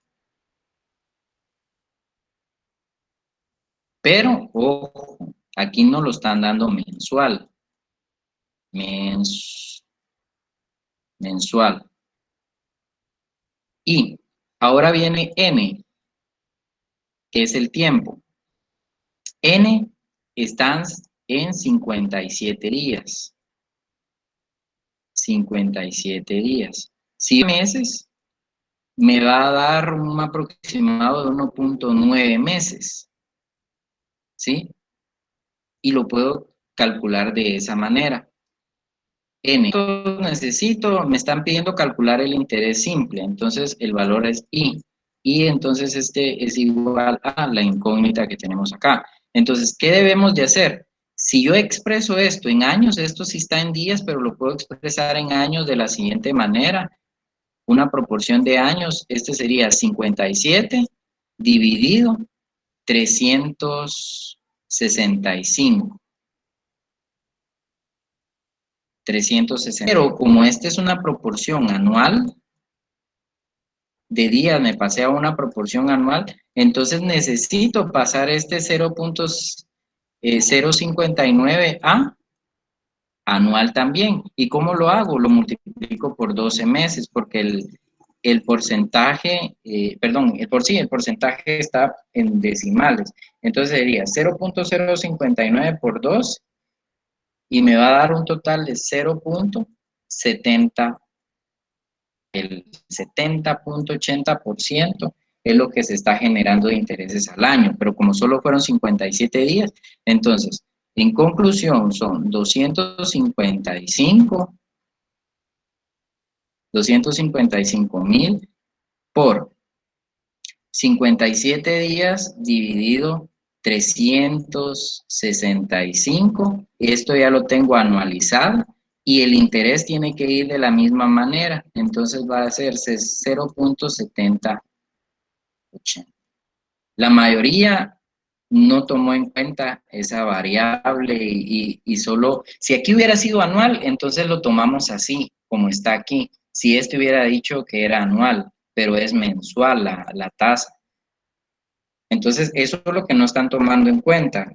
Pero, ojo, aquí no lo están dando mensual. Mensual. Y ahora viene N, que es el tiempo. N están en 57 días. 57 días. 100 meses me va a dar un aproximado de 1.9 meses. ¿Sí? Y lo puedo calcular de esa manera. N. Me están pidiendo calcular el interés simple, entonces el valor es I. Y entonces este es igual a la incógnita que tenemos acá. Entonces, ¿qué debemos de hacer? Si yo expreso esto en años, esto sí está en días, pero lo puedo expresar en años de la siguiente manera. Una proporción de años, este sería 57 dividido 365. 360. Pero como esta es una proporción anual, de días me pasé a una proporción anual, entonces necesito pasar este 0.059 a anual también. ¿Y cómo lo hago? Lo multiplico multiplico por 12 meses, porque el porcentaje, el porcentaje está en decimales. Entonces sería 0.059 por 2 y me va a dar un total de 0.70. El 70.80% es lo que se está generando de intereses al año, pero como solo fueron 57 días, entonces, en conclusión, son 255.000 por 57 días dividido 365. Esto ya lo tengo anualizado y el interés tiene que ir de la misma manera. Entonces va a hacerse 0.7080. La mayoría no tomó en cuenta esa variable y solo, si aquí hubiera sido anual, entonces lo tomamos así, como está aquí. Si este hubiera dicho que era anual, pero es mensual la tasa. Entonces, eso es lo que no están tomando en cuenta.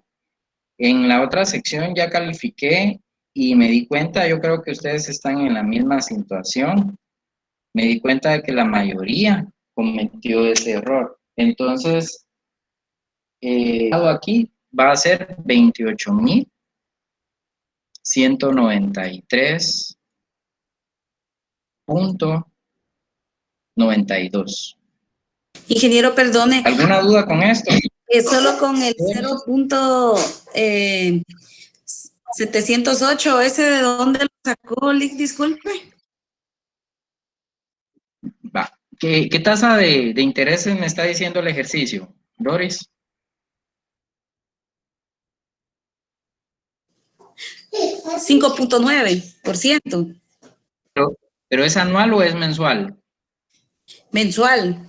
En la otra sección ya califiqué y me di cuenta, yo creo que ustedes están en la misma situación, me di cuenta de que la mayoría cometió ese error. Entonces, aquí va a ser 28.193.92. Ingeniero, perdone, ¿Alguna duda con esto? es solo con el 0.708, ¿ese de dónde lo sacó, Lick? Disculpe. Va. ¿Qué tasa de interés me está diciendo el ejercicio, Doris? 5.9%. ¿Pero es anual o es mensual? Mensual.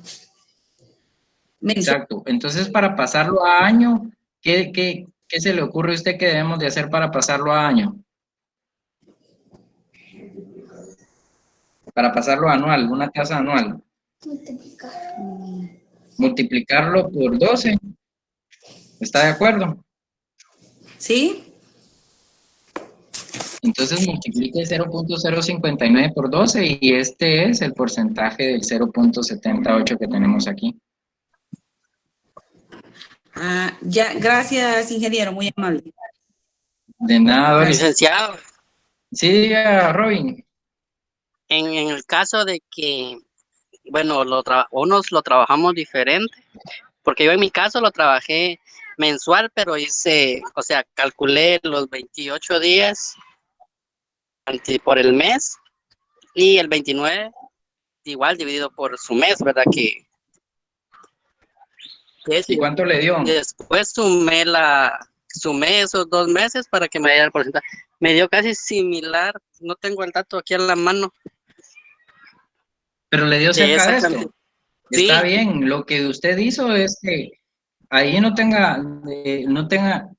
Exacto. Entonces, para pasarlo a año, ¿qué se le ocurre a usted que debemos de hacer para pasarlo a año? Para pasarlo a anual, una tasa anual. Multiplicarlo por 12. ¿Está de acuerdo? ¿Sí? Entonces multiplique 0.059 por 12 y este es el porcentaje del 0.78 que tenemos aquí. Ah, ya, gracias, ingeniero, muy amable. De nada, Doris. Licenciado, Sí, diga, Robin. en el caso de que, bueno, unos lo trabajamos diferente, porque yo en mi caso lo trabajé mensual, pero hice, o sea, calculé los 28 días por el mes y el 29 igual dividido por su mes, ¿verdad? Que es, ¿Y cuánto le dio? y después sumé esos 2 meses para que me diera el porcentaje. Me dio casi similar, no tengo el dato aquí a la mano. Pero le dio De cerca esa de cantidad. esto. Está Sí, bien, lo que usted hizo es que ahí no tenga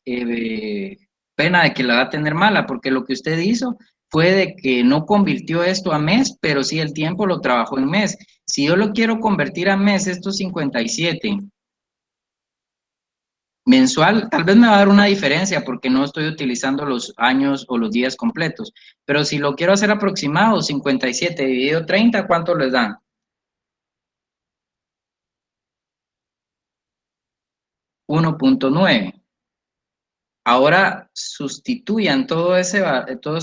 pena de que la va a tener mala, porque lo que usted hizo fue de que no convirtió esto a mes, pero sí el tiempo lo trabajó en mes. Si yo lo quiero convertir a mes, estos 57 mensual, tal vez me va a dar una diferencia porque no estoy utilizando los años o los días completos, pero si lo quiero hacer aproximado, 57 dividido 30, ¿cuánto les da? 1.9. Ahora sustituyan todos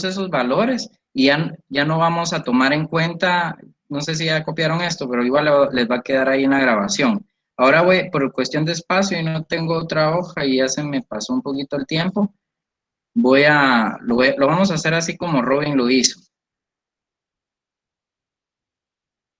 esos valores y ya no vamos a tomar en cuenta, no sé si ya copiaron esto, pero igual les va a quedar ahí en la grabación. Ahora voy, por cuestión de espacio y no tengo otra hoja y ya se me pasó un poquito el tiempo, lo vamos a hacer así como Robin lo hizo.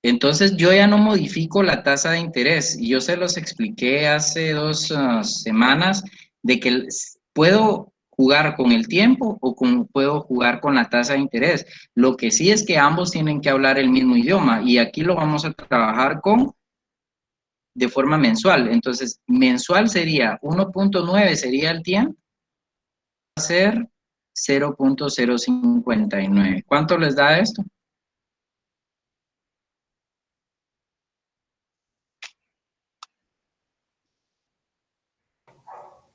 Entonces yo ya no modifico la tasa de interés y yo se los expliqué hace 2 semanas de que puedo jugar con el tiempo o puedo jugar con la tasa de interés. Lo que sí es que ambos tienen que hablar el mismo idioma y aquí lo vamos a trabajar de forma mensual. Entonces mensual sería 1.9 sería el tiempo, va a ser 0.059. ¿Cuánto les da esto?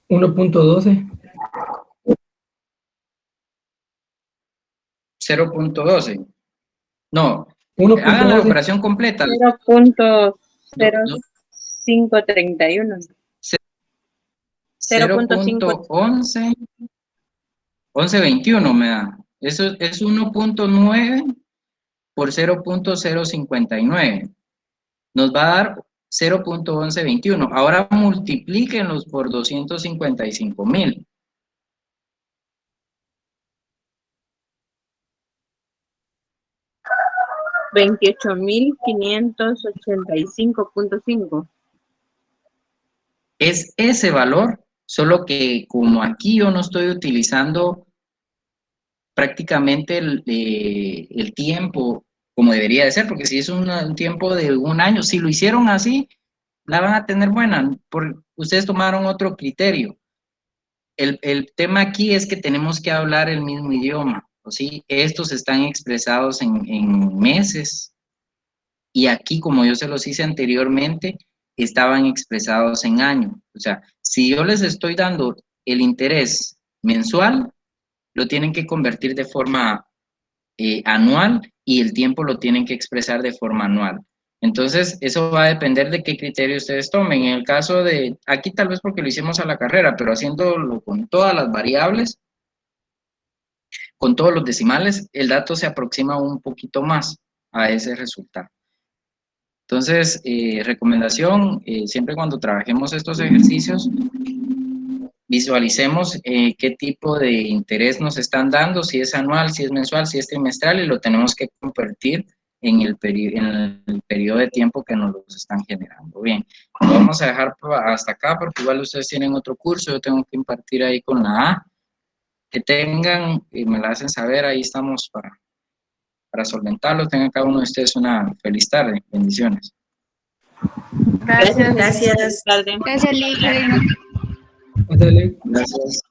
1.12. 0.12. No, hagan la 1.12. operación completa. 0.0531. 0.11, 1121 me da. Eso es 1.9 por 0.059. Nos va a dar 0.1121. Ahora multiplíquenlos por 255,000. 28.585.5. Es ese valor, solo que como aquí yo no estoy utilizando prácticamente el tiempo como debería de ser, porque si es un tiempo de un año, si lo hicieron así, la van a tener buena, ustedes tomaron otro criterio. El tema aquí es que tenemos que hablar el mismo idioma, ¿sí? Estos están expresados en meses, y aquí, como yo se los hice anteriormente, estaban expresados en años. O sea, si yo les estoy dando el interés mensual, lo tienen que convertir de forma anual y el tiempo lo tienen que expresar de forma anual. Entonces, eso va a depender de qué criterio ustedes tomen. En el caso de, aquí tal vez porque lo hicimos a la carrera, pero haciéndolo con todas las variables, con todos los decimales, el dato se aproxima un poquito más a ese resultado. Entonces, recomendación, siempre cuando trabajemos estos ejercicios, visualicemos qué tipo de interés nos están dando, si es anual, si es mensual, si es trimestral, y lo tenemos que convertir en el periodo de tiempo que nos los están generando. Bien, lo vamos a dejar hasta acá porque igual ustedes tienen otro curso, yo tengo que impartir ahí con la A. Que tengan, me la hacen saber, ahí estamos para solventarlo. Tengan cada uno de ustedes una feliz tarde. Bendiciones. Gracias. Gracias. Tarde. Gracias, Lick. Hasta luego. Gracias.